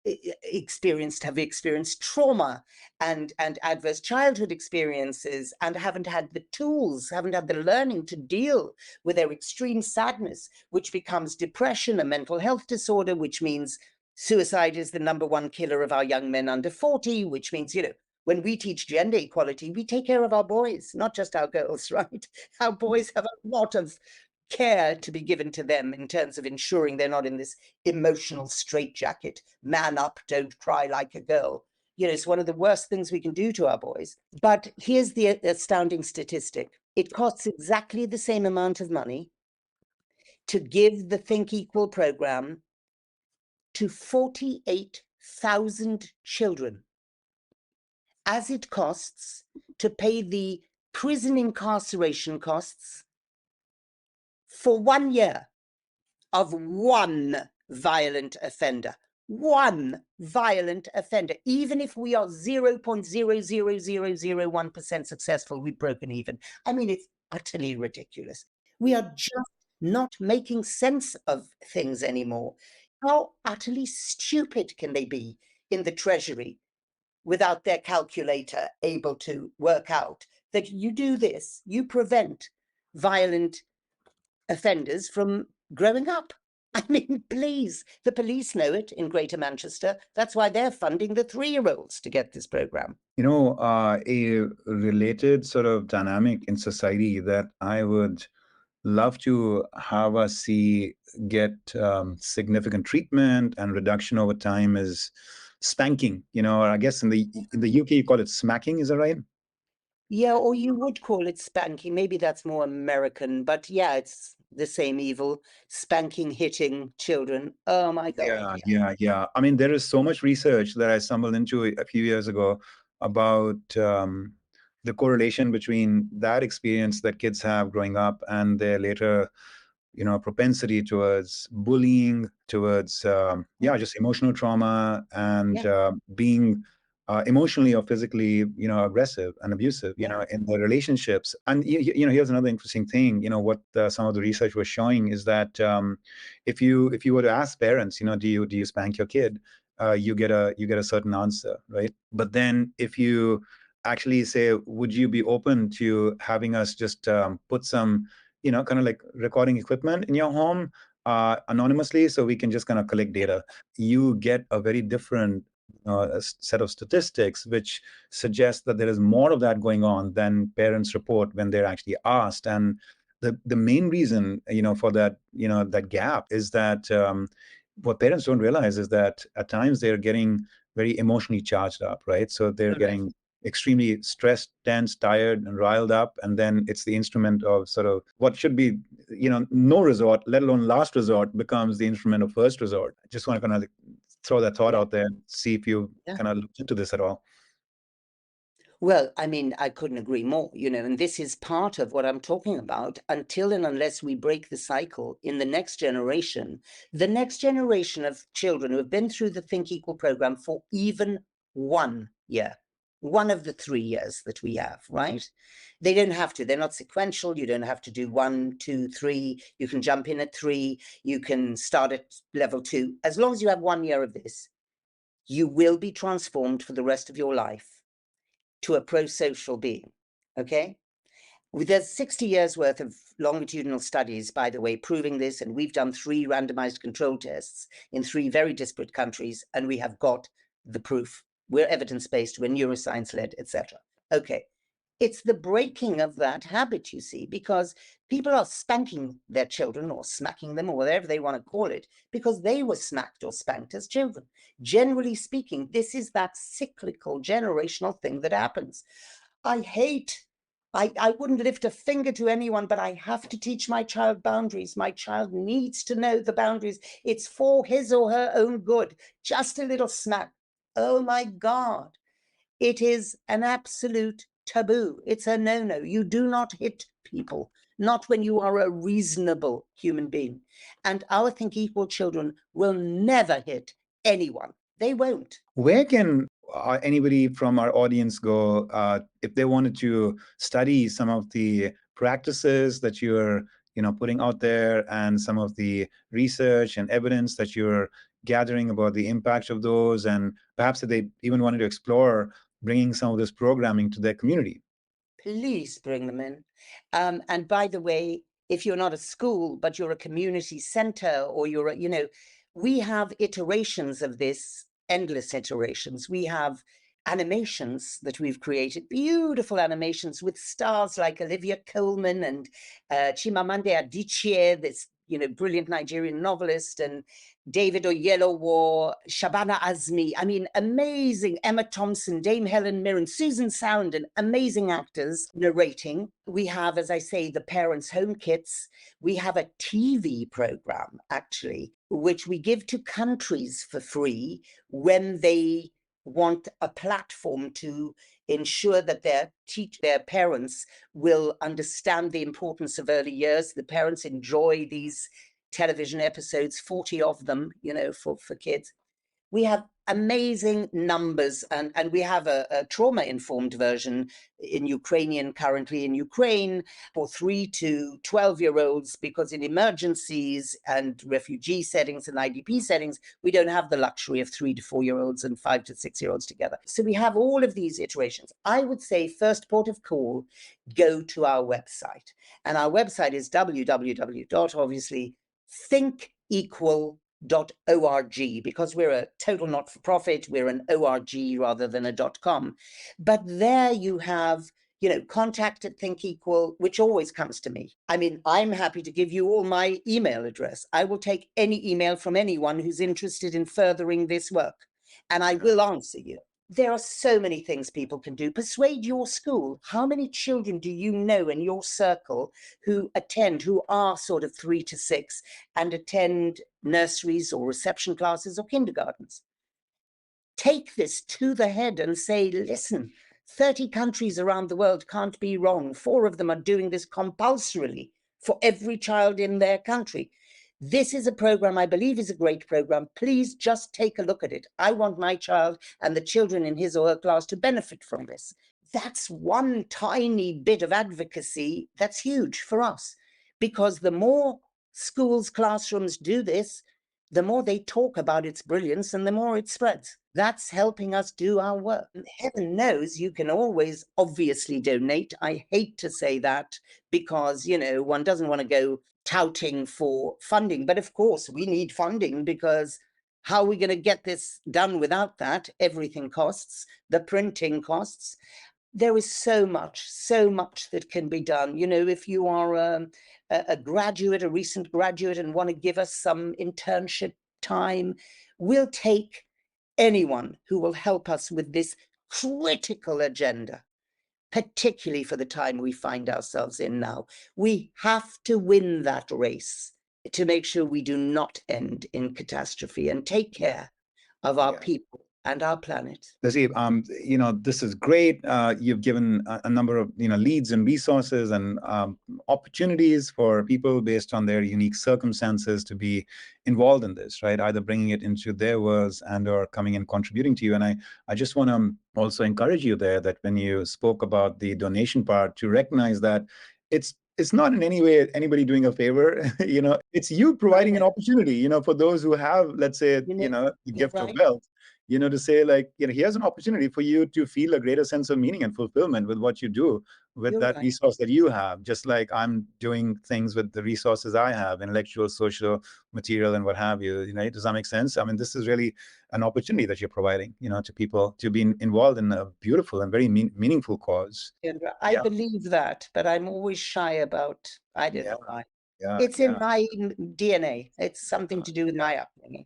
have experienced trauma and adverse childhood experiences and haven't had the tools, haven't had the learning to deal with their extreme sadness, which becomes depression, a mental health disorder, which means suicide is the #1 killer of our young men under 40, which means, when we teach gender equality, we take care of our boys, not just our girls, right? Our boys have a lot of care to be given to them in terms of ensuring they're not in this emotional straitjacket. Man up, don't cry like a girl. It's one of the worst things we can do to our boys. But here's the astounding statistic. It costs exactly the same amount of money to give the Think Equal program to 48,000 children as it costs to pay the prison incarceration costs for 1 year of one violent offender. One violent offender. Even if we are 0.00001% successful, we've broken even. I mean, it's utterly ridiculous. We are just not making sense of things anymore. How utterly stupid can they be in the Treasury without their calculator able to work out that you do this, you prevent violent offenders from growing up? I mean, please, the police know it in Greater Manchester. That's why they're funding the 3-year-olds to get this program. A related sort of dynamic in society that I would love to have us see get significant treatment and reduction over time is spanking. Or I guess in the UK you call it smacking. Is that right? Yeah, or you would call it spanking. Maybe that's more American, but yeah, it's the same evil. Spanking, hitting children. Oh my God. Yeah. I mean, there is so much research that I stumbled into a few years ago about the correlation between that experience that kids have growing up and their later propensity towards bullying, towards just emotional trauma, and being emotionally or physically aggressive and abusive in the relationships. And here's another interesting thing. What some of the research was showing is that if you were to ask parents, do you spank your kid, you get a certain answer, right? But then if you actually say, would you be open to having us just put some kind of like recording equipment in your home anonymously, so we can just kind of collect data, you get a very different set of statistics, which suggests that there is more of that going on than parents report when they're actually asked. And the main reason, for that, that gap is that what parents don't realize is that at times they're getting very emotionally charged up, right? So they're getting extremely stressed, tense, tired, and riled up, and then it's the instrument of sort of what should be, no resort, let alone last resort, becomes the instrument of first resort. I just want to kind of throw that thought out there and see if you kind of looked into this at all. Well, I mean, I couldn't agree more, and this is part of what I'm talking about. Until and unless we break the cycle in the next generation of children who have been through the Think Equal program for even 1 year, one of the 3 years that we have, right? They don't have to. They're not sequential. You don't have to do 1, 2, 3. You can jump in at 3. You can start at level 2. As long as you have 1 year of this, you will be transformed for the rest of your life to a pro-social being, okay? There's 60 years worth of longitudinal studies, by the way, proving this, and we've done 3 randomized control tests in 3 very disparate countries, and we have got the proof. We're evidence-based, we're neuroscience-led, etc. Okay, it's the breaking of that habit, you see, because people are spanking their children or smacking them or whatever they want to call it because they were smacked or spanked as children. Generally speaking, this is that cyclical generational thing that happens. I wouldn't lift a finger to anyone, but I have to teach my child boundaries. My child needs to know the boundaries. It's for his or her own good. Just a little smack. Oh my God. It is an absolute taboo. It's a no-no. You do not hit people, not when you are a reasonable human being. And our Think Equal children will never hit anyone. They won't. Where can anybody from our audience go if they wanted to study some of the practices that you're putting out there, and some of the research and evidence that you're gathering about the impact of those, and perhaps if they even wanted to explore bringing some of this programming to their community? Please bring them in. And by the way, if you're not a school, but you're a community center, or you're, we have iterations of this, endless iterations. We have animations that we've created, beautiful animations with stars like Olivia Colman and Chimamanda Adichie, this brilliant Nigerian novelist, and David Oyelowo, Shabana Azmi. I mean, amazing. Emma Thompson, Dame Helen Mirren, Susan Sarandon, amazing actors narrating. We have, as I say, the parents' home kits. We have a TV program, actually, which we give to countries for free when they want a platform to ensure that their parents will understand the importance of early years. The parents enjoy these television episodes, 40 of them, for kids. We have amazing numbers, and we have a trauma-informed version in Ukrainian, currently in Ukraine, for 3 to 12-year-olds, because in emergencies and refugee settings and IDP settings, we don't have the luxury of 3 to 4-year-olds and 5 to 6-year-olds together. So we have all of these iterations. I would say first port of call, go to our website. And our website is www.obviously thinkequal.org, because we're a total not-for-profit, we're an org rather than a .com. But there you have, contact at Think Equal, which always comes to me. I mean, I'm happy to give you all my email address. I will take any email from anyone who's interested in furthering this work, and I will answer you. There are so many things people can do. Persuade your school. How many children do you know in your circle who are sort of 3 to 6 and attend nurseries or reception classes or kindergartens? Take this to the head and say, listen, 30 countries around the world can't be wrong. 4 of them are doing this compulsorily for every child in their country. This is a program I believe is a great program. Please just take a look at it. I want my child and the children in his or her class to benefit from this. That's one tiny bit of advocacy that's huge for us, because the more schools, classrooms do this, the more they talk about its brilliance and the more it spreads. That's helping us do our work. And heaven knows you can always obviously donate. I hate to say that because, one doesn't want to go touting for funding. But of course, we need funding, because how are we going to get this done without that? Everything costs, the printing costs. There is so much that can be done. If you are a graduate, a recent graduate, and want to give us some internship time, we'll take anyone who will help us with this critical agenda, particularly for the time we find ourselves in now. We have to win that race to make sure we do not end in catastrophe and take care of our people and our planet. Leslie, this is great. You've given a number of, leads and resources and opportunities for people based on their unique circumstances to be involved in this, right? Either bringing it into their worlds and or coming and contributing to you. And I just want to also encourage you there that when you spoke about the donation part, to recognize that it's not in any way anybody doing a favor. It's you providing an opportunity, for those who have, let's say, the gift of wealth, to say, like, here's an opportunity for you to feel a greater sense of meaning and fulfillment with what you do with that resource that you have, just like I'm doing things with the resources I have, intellectual, social material, and what have you. Does that make sense? I mean, this is really an opportunity that you're providing, to people to be involved in a beautiful and very meaningful cause. I believe that, but I'm always shy about, I don't know why. It's in my DNA. It's something to do with my upbringing.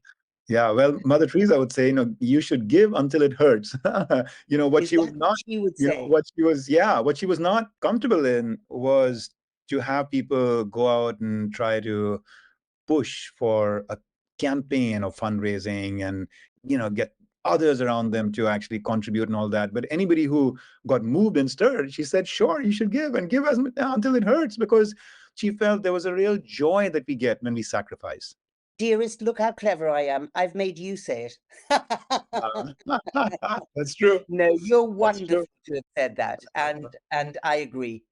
Yeah, well, Mother Teresa would say, you should give until it hurts. What she was not, what she was not comfortable in was to have people go out and try to push for a campaign of fundraising and, get others around them to actually contribute and all that. But anybody who got moved and stirred, she said, sure, you should give, and give us until it hurts, because she felt there was a real joy that we get when we sacrifice. Dearest, look how clever I am. I've made you say it. That's true. No, you're wonderful to have said that. And I agree.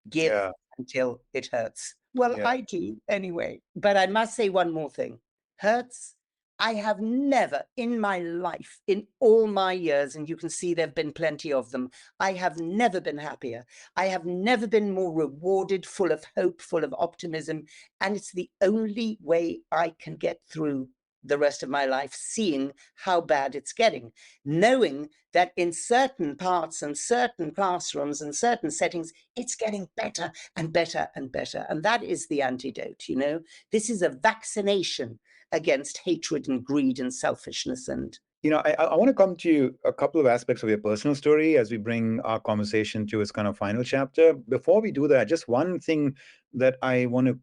Give until it hurts. Well, I do anyway. But I must say one more thing. Hurts. I have never in my life, in all my years, and you can see there have been plenty of them, I have never been happier. I have never been more rewarded, full of hope, full of optimism. And it's the only way I can get through the rest of my life seeing how bad it's getting, knowing that in certain parts and certain classrooms and certain settings, it's getting better and better and better. And that is the antidote, you know. This is a vaccination against hatred and greed and selfishness. And I want to come to a couple of aspects of your personal story as we bring our conversation to its kind of final chapter. Before we do that, just one thing that I want to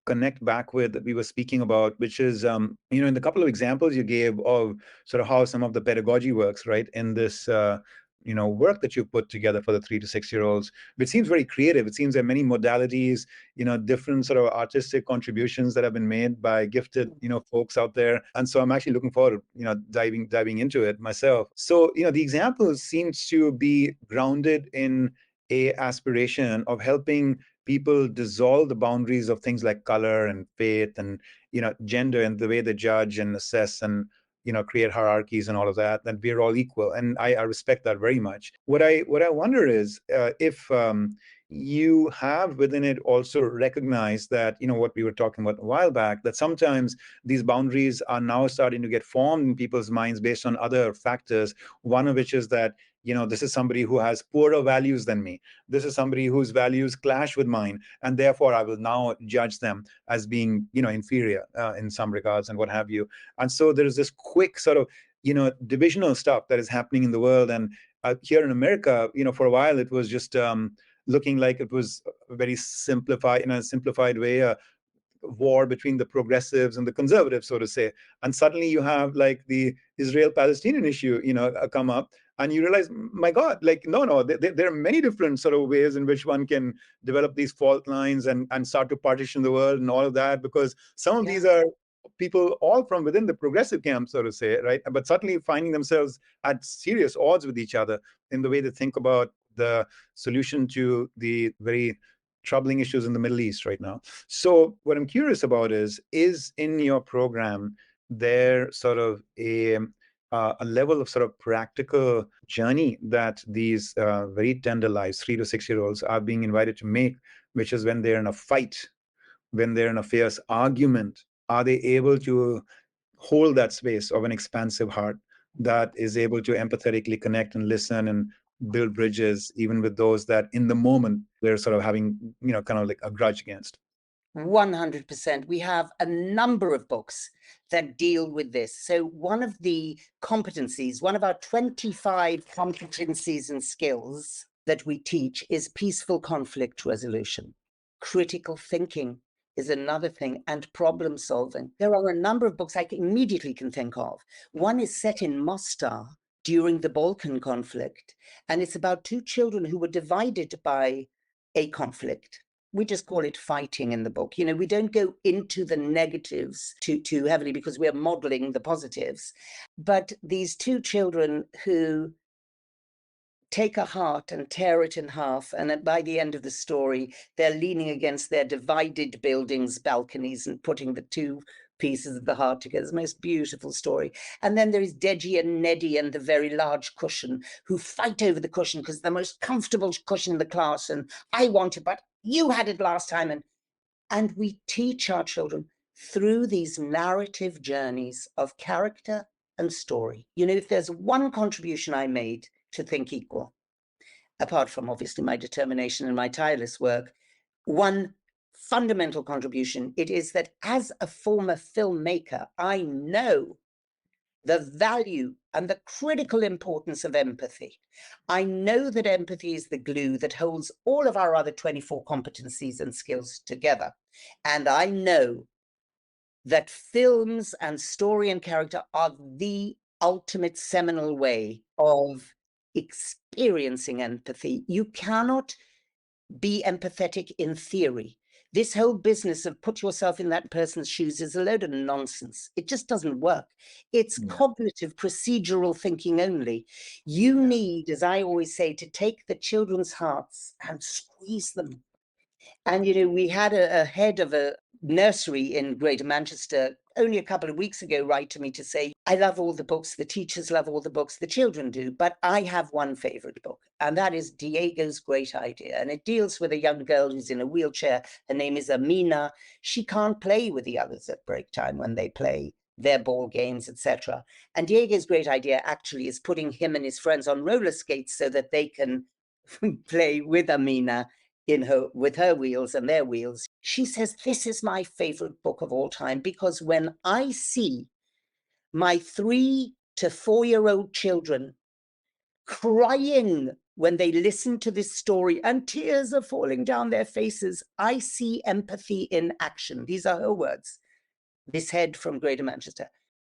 connect back with that we were speaking about, which is, in the couple of examples you gave of sort of how some of the pedagogy works, right, in this, work that you put together for the 3 to 6 year olds, which seems very creative. It seems there are many modalities, different sort of artistic contributions that have been made by gifted, folks out there. And so I'm actually looking forward, diving into it myself. So, the examples seems to be grounded in a aspiration of helping people dissolve the boundaries of things like color and faith and gender and the way they judge and assess and create hierarchies and all of that. That we're all equal, and I respect that very much. What I wonder is if you have within it also recognized that what we were talking about a while back, that sometimes these boundaries are now starting to get formed in people's minds based on other factors. One of which is that this is somebody who has poorer values than me. This is somebody whose values clash with mine, and therefore I will now judge them as being, inferior in some regards and what have you. And so there is this quick sort of, divisional stuff that is happening in the world. And here in America, for a while it was just looking like it was a very simplified, in a simplified way, war between the progressives and the conservatives, so to say. And suddenly you have like the Israel-Palestinian issue, come up, and you realize, my God, like, no, there are many different sort of ways in which one can develop these fault lines and start to partition the world and all of that, because some of these are people all from within the progressive camp, so to say, right? But suddenly finding themselves at serious odds with each other in the way they think about the solution to the very troubling issues in the Middle East right now. So what I'm curious about is in your program there sort of a level of sort of practical journey that these very tender lives, 3 to 6 year olds, are being invited to make, which is when they're in a fight, when they're in a fierce argument, are they able to hold that space of an expansive heart that is able to empathetically connect and listen and build bridges even with those that in the moment they're sort of having, kind of like a grudge against? 100%. We have a number of books that deal with this. So one of the competencies, one of our 25 competencies and skills that we teach is peaceful conflict resolution. Critical thinking is another thing, and problem solving. There are a number of books I immediately can think of. One is set in Mostar during the Balkan conflict, and it's about two children who were divided by a conflict. We just call it fighting in the book. We don't go into the negatives too heavily because we're modeling the positives. But these two children who take a heart and tear it in half, and by the end of the story, they're leaning against their divided buildings' balconies and putting the two pieces of the heart together. It's the most beautiful story. And then there is Deji and Neddy and the very large cushion, who fight over the cushion because it's the most comfortable cushion in the class, and I want it, but you had it last time. And we teach our children through these narrative journeys of character and story. If there's one contribution I made to Think Equal, apart from obviously my determination and my tireless work, one fundamental contribution, it is that as a former filmmaker, I know the value and the critical importance of empathy. I know that empathy is the glue that holds all of our other 24 competencies and skills together. And I know that films and story and character are the ultimate seminal way of experiencing empathy. You cannot be empathetic in theory. This whole business of put yourself in that person's shoes is a load of nonsense. It just doesn't work. It's cognitive, procedural thinking only. You need, as I always say, to take the children's hearts and squeeze them. And, we had a head of a nursery in Greater Manchester only a couple of weeks ago write to me to say, I love all the books, the teachers love all the books, the children do, but I have one favorite book, and that is Diego's Great Idea. And it deals with a young girl who's in a wheelchair. Her name is Amina. She can't play with the others at break time when they play their ball games, etc. And Diego's great idea actually is putting him and his friends on roller skates so that they can play with Amina with her wheels and their wheels. She says, this is my favorite book of all time, because when I see my 3 to 4-year-old children crying when they listen to this story and tears are falling down their faces, I see empathy in action. These are her words. This head from Greater Manchester.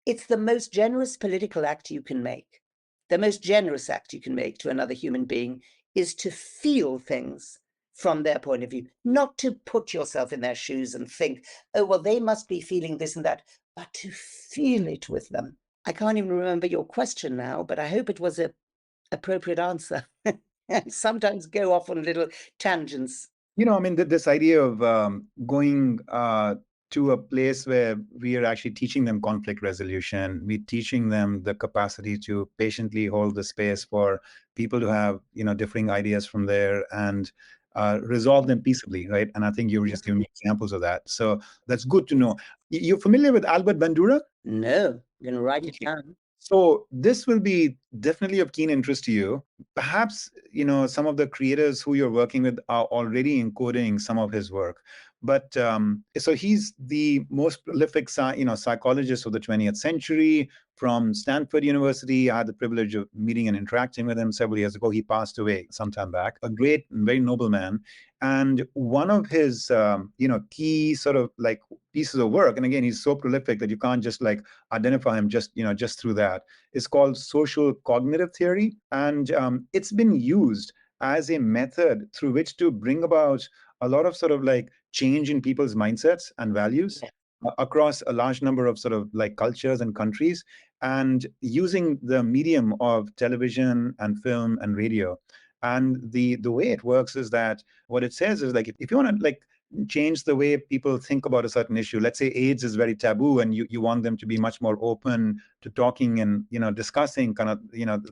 It's the most generous political act you can make. The most generous act you can make to another human being is to feel things from their point of view, not to put yourself in their shoes and think, oh, well, they must be feeling this and that, but to feel it with them. I can't even remember your question now, but I hope it was an appropriate answer. I sometimes go off on little tangents. You know, I mean, this idea of going to a place where we are actually teaching them conflict resolution, we're teaching them the capacity to patiently hold the space for people to have, differing ideas from there and resolve them peaceably, right? And I think you were just giving me examples of that. So that's good to know. You're familiar with Albert Bandura? No, I'm going to write it down. So this will be definitely of keen interest to you. Perhaps, some of the creators who you're working with are already encoding some of his work. But so he's the most prolific, psychologist of the 20th century from Stanford University. I had the privilege of meeting and interacting with him several years ago. He passed away some time back. A great, very noble man. And one of his, key sort of like pieces of work, and again, he's so prolific that you can't just like identify him just through that, is called social cognitive theory. And it's been used as a method through which to bring about a lot of sort of like change in people's mindsets and values across a large number of sort of like cultures and countries, and using the medium of television and film and radio. And the way it works is that what it says is like, if you want to like change the way people think about a certain issue. Let's say AIDS is very taboo and you want them to be much more open to talking and, discussing kind of,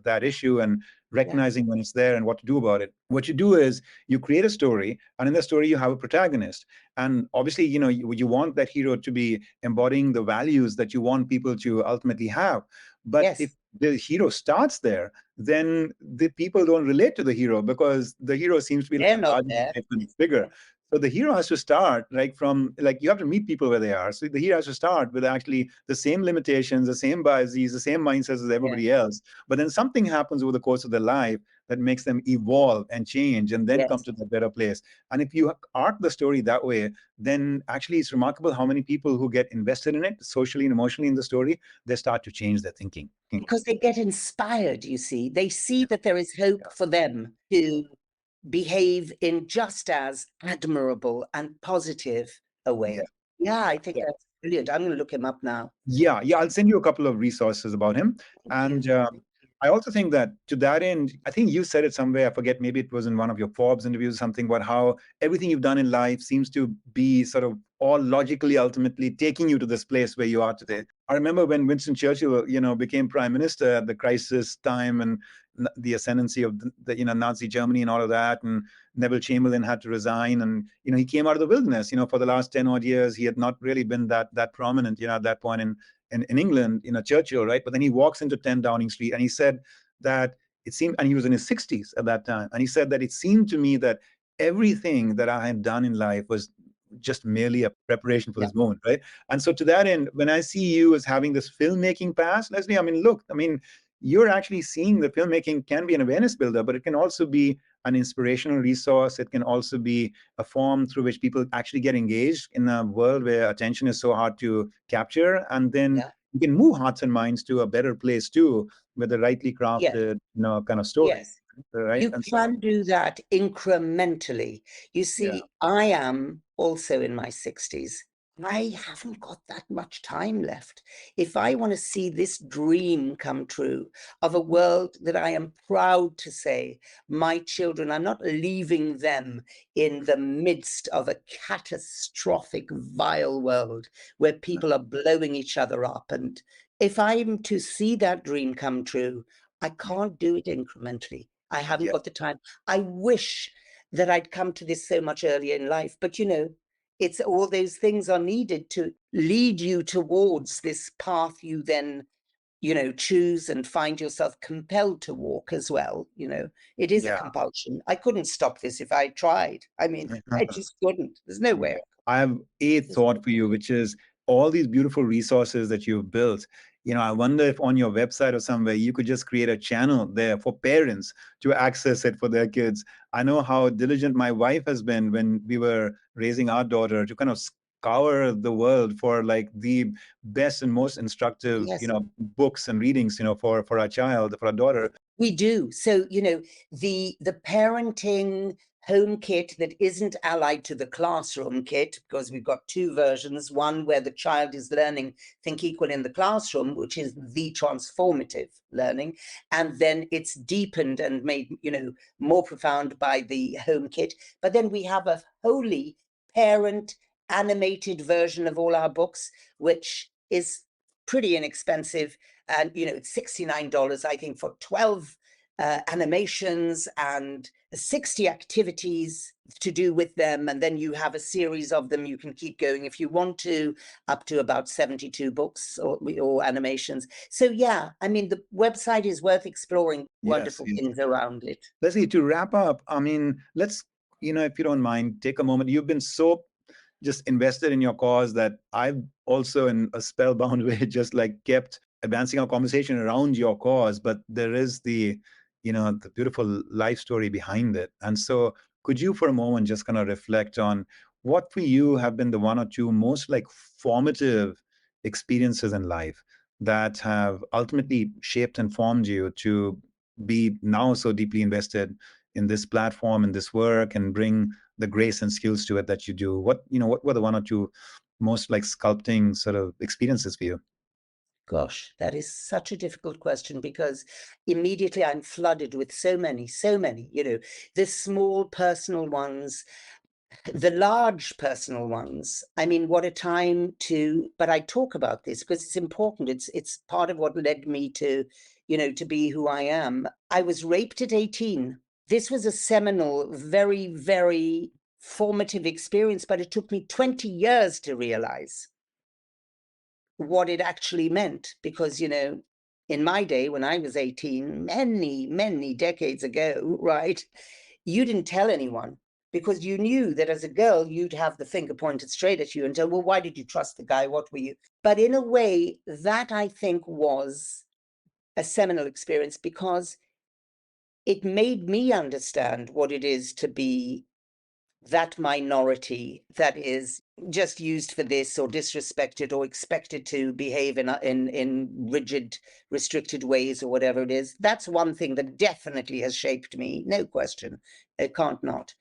that issue and recognizing when it's there and what to do about it. What you do is you create a story, and in the story you have a protagonist. And obviously, you want that hero to be embodying the values that you want people to ultimately have. But if the hero starts there, then the people don't relate to the hero because the hero seems to be They're not larger there. and bigger. So the hero has to start from you have to meet people where they are. So the hero has to start with actually the same limitations, the same biases, the same mindsets as everybody else. But then something happens over the course of their life that makes them evolve and change and then come to the better place. And if you arc the story that way, then actually it's remarkable how many people who get invested in it socially and emotionally in the story, they start to change their thinking. Because they get inspired, you see. They see that there is hope for them to behave in just as admirable and positive a way. Yeah, I think that's brilliant. I'm going to look him up now. Yeah, I'll send you a couple of resources about him. And I also think that to that end, I think you said it somewhere, I forget, maybe it was in one of your Forbes interviews or something, about how everything you've done in life seems to be sort of all logically ultimately taking you to this place where you are today. I remember when Winston Churchill, became prime minister at the crisis time and the ascendancy of the Nazi Germany and all of that, and Neville Chamberlain had to resign, and he came out of the wilderness. For the last 10 odd years, he had not really been that prominent, at that point in England, Churchill, right? But then he walks into 10 Downing Street, and he said that it seemed, and he was in his 60s at that time, and he said that it seemed to me that everything that I had done in life was just merely a preparation for this moment, right? And so to that end, when I see you as having this filmmaking past, Leslie, look, you're actually seeing that filmmaking can be an awareness builder, but it can also be an inspirational resource. It can also be a form through which people actually get engaged in a world where attention is so hard to capture. And then you can move hearts and minds to a better place too, with a rightly crafted, kind of story. Yes. Right? You can do that incrementally. You see, I am also in my 60s. I haven't got that much time left. If I want to see this dream come true of a world that I am proud to say, my children, I'm not leaving them in the midst of a catastrophic, vile world where people are blowing each other up. And if I'm to see that dream come true, I can't do it incrementally. I haven't got the time. I wish that I'd come to this so much earlier in life, but it's all those things are needed to lead you towards this path you then, choose and find yourself compelled to walk as well. It is a Yeah. compulsion. I couldn't stop this if I tried. I mean, I just couldn't. There's no way. I have a There's thought for you, which is all these beautiful resources that you've built. I wonder if on your website or somewhere you could just create a channel there for parents to access it for their kids. I know how diligent my wife has been when we were raising our daughter to kind of scour the world for like the best and most instructive, Yes. books and readings, for our child, for our daughter. We do. So, the parenting home kit that isn't allied to the classroom kit, because we've got two versions, one where the child is learning Think Equal in the classroom, which is the transformative learning, and then it's deepened and made, more profound by the home kit. But then we have a wholly parent animated version of all our books, which is pretty inexpensive. And, it's $69, I think, for 12 animations and 60 activities to do with them. And then you have a series of them. You can keep going if you want to, up to about 72 books or animations. So, yeah, I mean, the website is worth exploring wonderful things around it. Leslie, to wrap up, I mean, let's, if you don't mind, take a moment. You've been so just invested in your cause that I've also, in a spellbound way, just like kept advancing our conversation around your cause. But there is the beautiful life story behind it. And so could you for a moment just kind of reflect on what for you have been the one or two most like formative experiences in life that have ultimately shaped and formed you to be now so deeply invested in this platform and this work and bring the grace and skills to it that you do? What were the one or two most like sculpting sort of experiences for you? Gosh, that is such a difficult question because immediately I'm flooded with so many, the small personal ones, the large personal ones. I mean, what a time but I talk about this because it's important. It's part of what led me to, to be who I am. I was raped at 18. This was a seminal, very, very formative experience, but it took me 20 years to realize what it actually meant because, in my day when I was 18, many, many decades ago, right, you didn't tell anyone because you knew that as a girl, you'd have the finger pointed straight at you and tell, well, why did you trust the guy? What were you? But in a way, that I think was a seminal experience because it made me understand what it is to be that minority that is just used for this or disrespected or expected to behave in rigid, restricted ways or whatever it is. That's one thing that definitely has shaped me, no question. It can't not.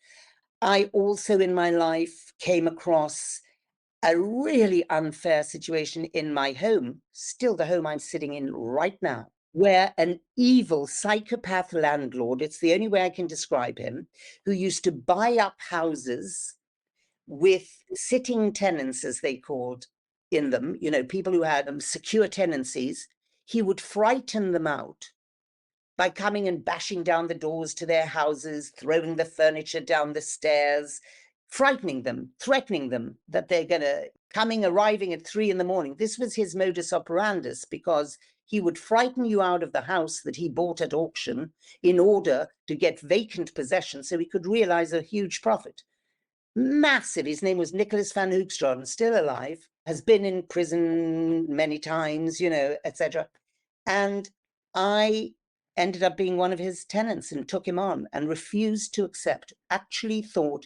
I also in my life came across a really unfair situation in my home, still the home I'm sitting in right now, where an evil psychopath landlord, it's the only way I can describe him, who used to buy up houses with sitting tenants, as they called in them, people who had secure tenancies, he would frighten them out by coming and bashing down the doors to their houses, throwing the furniture down the stairs, frightening them, threatening them that they're arriving at 3 a.m. This was his modus operandus because he would frighten you out of the house that he bought at auction in order to get vacant possession so he could realize a huge profit. Massive. His name was Nicholas van Hoekstraten, still alive, has been in prison many times, etc. And I ended up being one of his tenants and took him on and refused to accept, actually thought.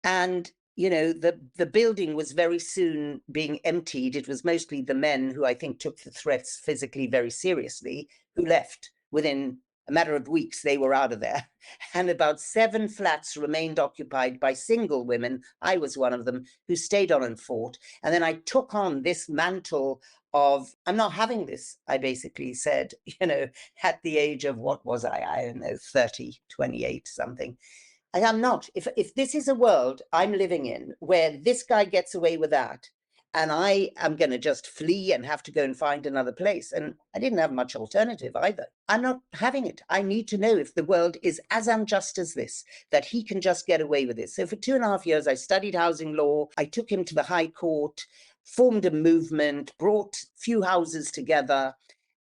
And, the building was very soon being emptied. It was mostly the men who I think took the threats physically very seriously, who left within a matter of weeks. They were out of there. And about 7 flats remained occupied by single women. I was one of them who stayed on and fought. And then I took on this mantle of, I'm not having this, I basically said, at the age of, what was I don't know, 30, 28, something. I'm not. If this is a world I'm living in where this guy gets away with that, and I am going to just flee and have to go and find another place. And I didn't have much alternative either. I'm not having it. I need to know if the world is as unjust as this, that he can just get away with it. So for 2.5 years, I studied housing law. I took him to the High Court, formed a movement, brought few houses together,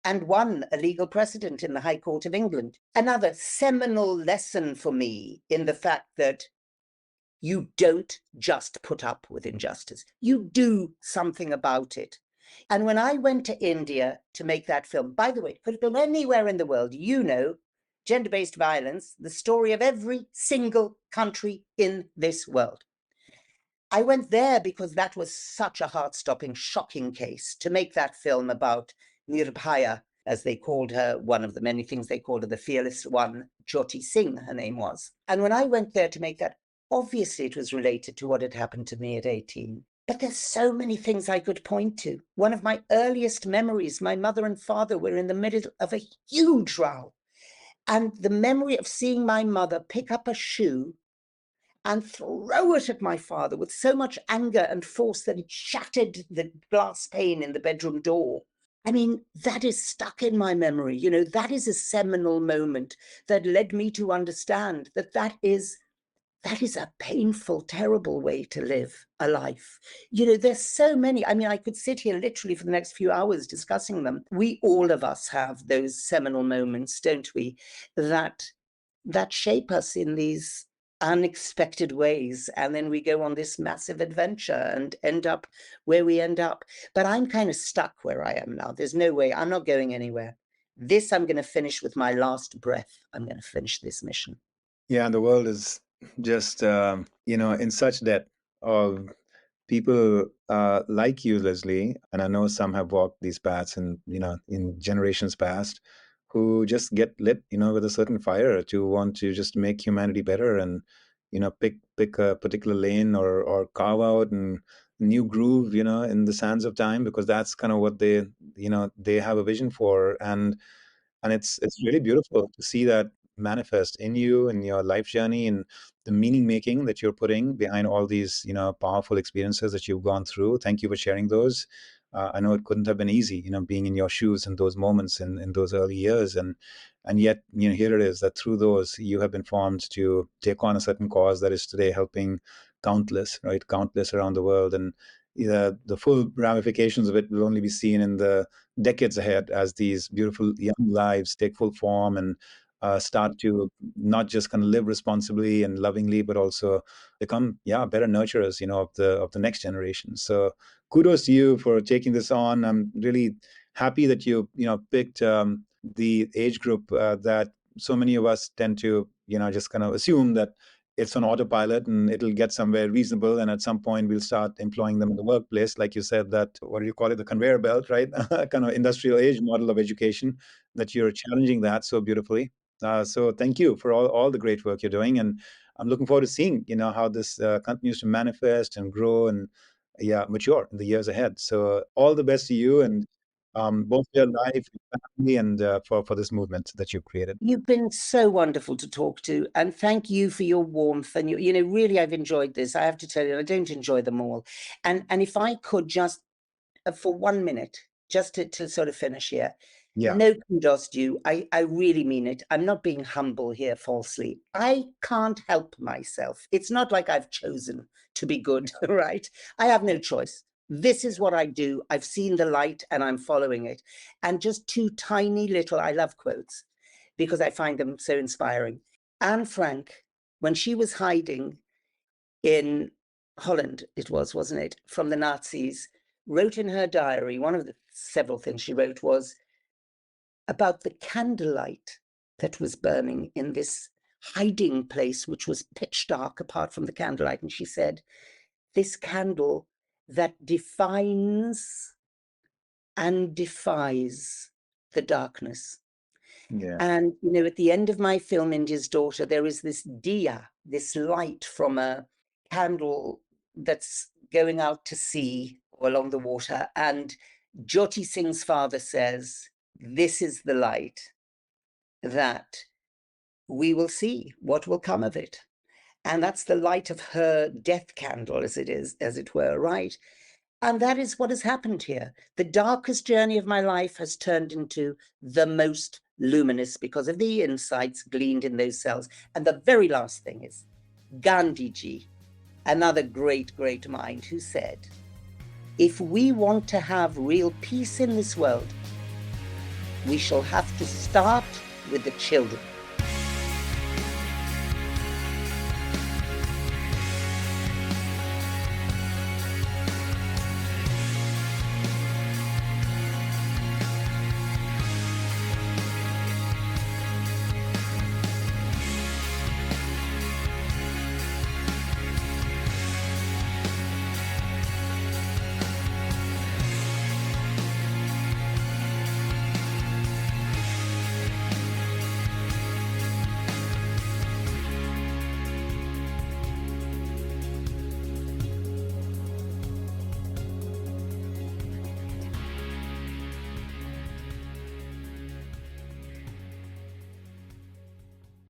and won a legal precedent in the High Court of England. Another seminal lesson for me in the fact that you don't just put up with injustice. You do something about it. And when I went to India to make that film, by the way, could have been anywhere in the world, gender-based violence, the story of every single country in this world. I went there because that was such a heart-stopping, shocking case to make that film about Nirbhaya, as they called her, one of the many things they called her, the fearless one, Jyoti Singh, her name was. And when I went there to make that, obviously it was related to what had happened to me at 18. But there's so many things I could point to. One of my earliest memories, my mother and father were in the middle of a huge row. And the memory of seeing my mother pick up a shoe and throw it at my father with so much anger and force that it shattered the glass pane in the bedroom door. I mean, that is stuck in my memory. That is a seminal moment that led me to understand that is a painful, terrible way to live a life. There's so many. I mean, I could sit here literally for the next few hours discussing them. All of us have those seminal moments, don't we, that shape us in these unexpected ways, and then we go on this massive adventure and end up where we end up. But I'm kind of stuck where I am now. There's no way. I'm not going anywhere. This I'm going to finish with my last breath. I'm going to finish this mission. Yeah, and the world is just in such debt of people like you, Leslie, and I know some have walked these paths in generations past, who just get lit, with a certain fire to want to just make humanity better and pick a particular lane or carve out a new groove, in the sands of time, because that's kind of what they have a vision for. And it's really beautiful to see that manifest in you and your life journey and the meaning making that you're putting behind all these powerful experiences that you've gone through. Thank you for sharing those. I know it couldn't have been easy, being in your shoes in those moments in those early years, and yet here it is that through those you have been formed to take on a certain cause that is today helping countless around the world. And the full ramifications of it will only be seen in the decades ahead as these beautiful young lives take full form and start to not just kind of live responsibly and lovingly, but also become better nurturers of the next generation. So kudos to you for taking this on. I'm really happy that you picked the age group that so many of us tend to just kind of assume that it's on autopilot and it'll get somewhere reasonable, and at some point we'll start employing them in the workplace, like you said, that, what do you call it, the conveyor belt, right? Kind of industrial age model of education, that you're challenging that so beautifully. So thank you for all the great work you're doing, and I'm looking forward to seeing how this continues to manifest and grow and mature in the years ahead. So all the best to you, and both your life, your family, and for this movement that you've created. You've been so wonderful to talk to, and thank you for your warmth. And really, I've enjoyed this. I have to tell you, I don't enjoy them all. And if I could just, for 1 minute, just to sort of finish here. Yeah. No kudos to you. I really mean it. I'm not being humble here falsely. I can't help myself. It's not like I've chosen to be good, right? I have no choice. This is what I do. I've seen the light and I'm following it. And just two tiny little, I love quotes because I find them so inspiring. Anne Frank, when she was hiding in Holland, it was, wasn't it, from the Nazis, wrote in her diary, one of the several things she wrote was about the candlelight that was burning in this hiding place, which was pitch dark apart from the candlelight. And she said, this candle that defines and defies the darkness. Yeah. And, at the end of my film, India's Daughter, there is this diya, this light from a candle that's going out to sea or along the water. And Jyoti Singh's father says, this is the light that we will see what will come of it. And that's the light of her death candle, as it were, right? And that is what has happened here. The darkest journey of my life has turned into the most luminous because of the insights gleaned in those cells. And the very last thing is Gandhiji, another great, great mind, who said, if we want to have real peace in this world, we shall have to start with the children.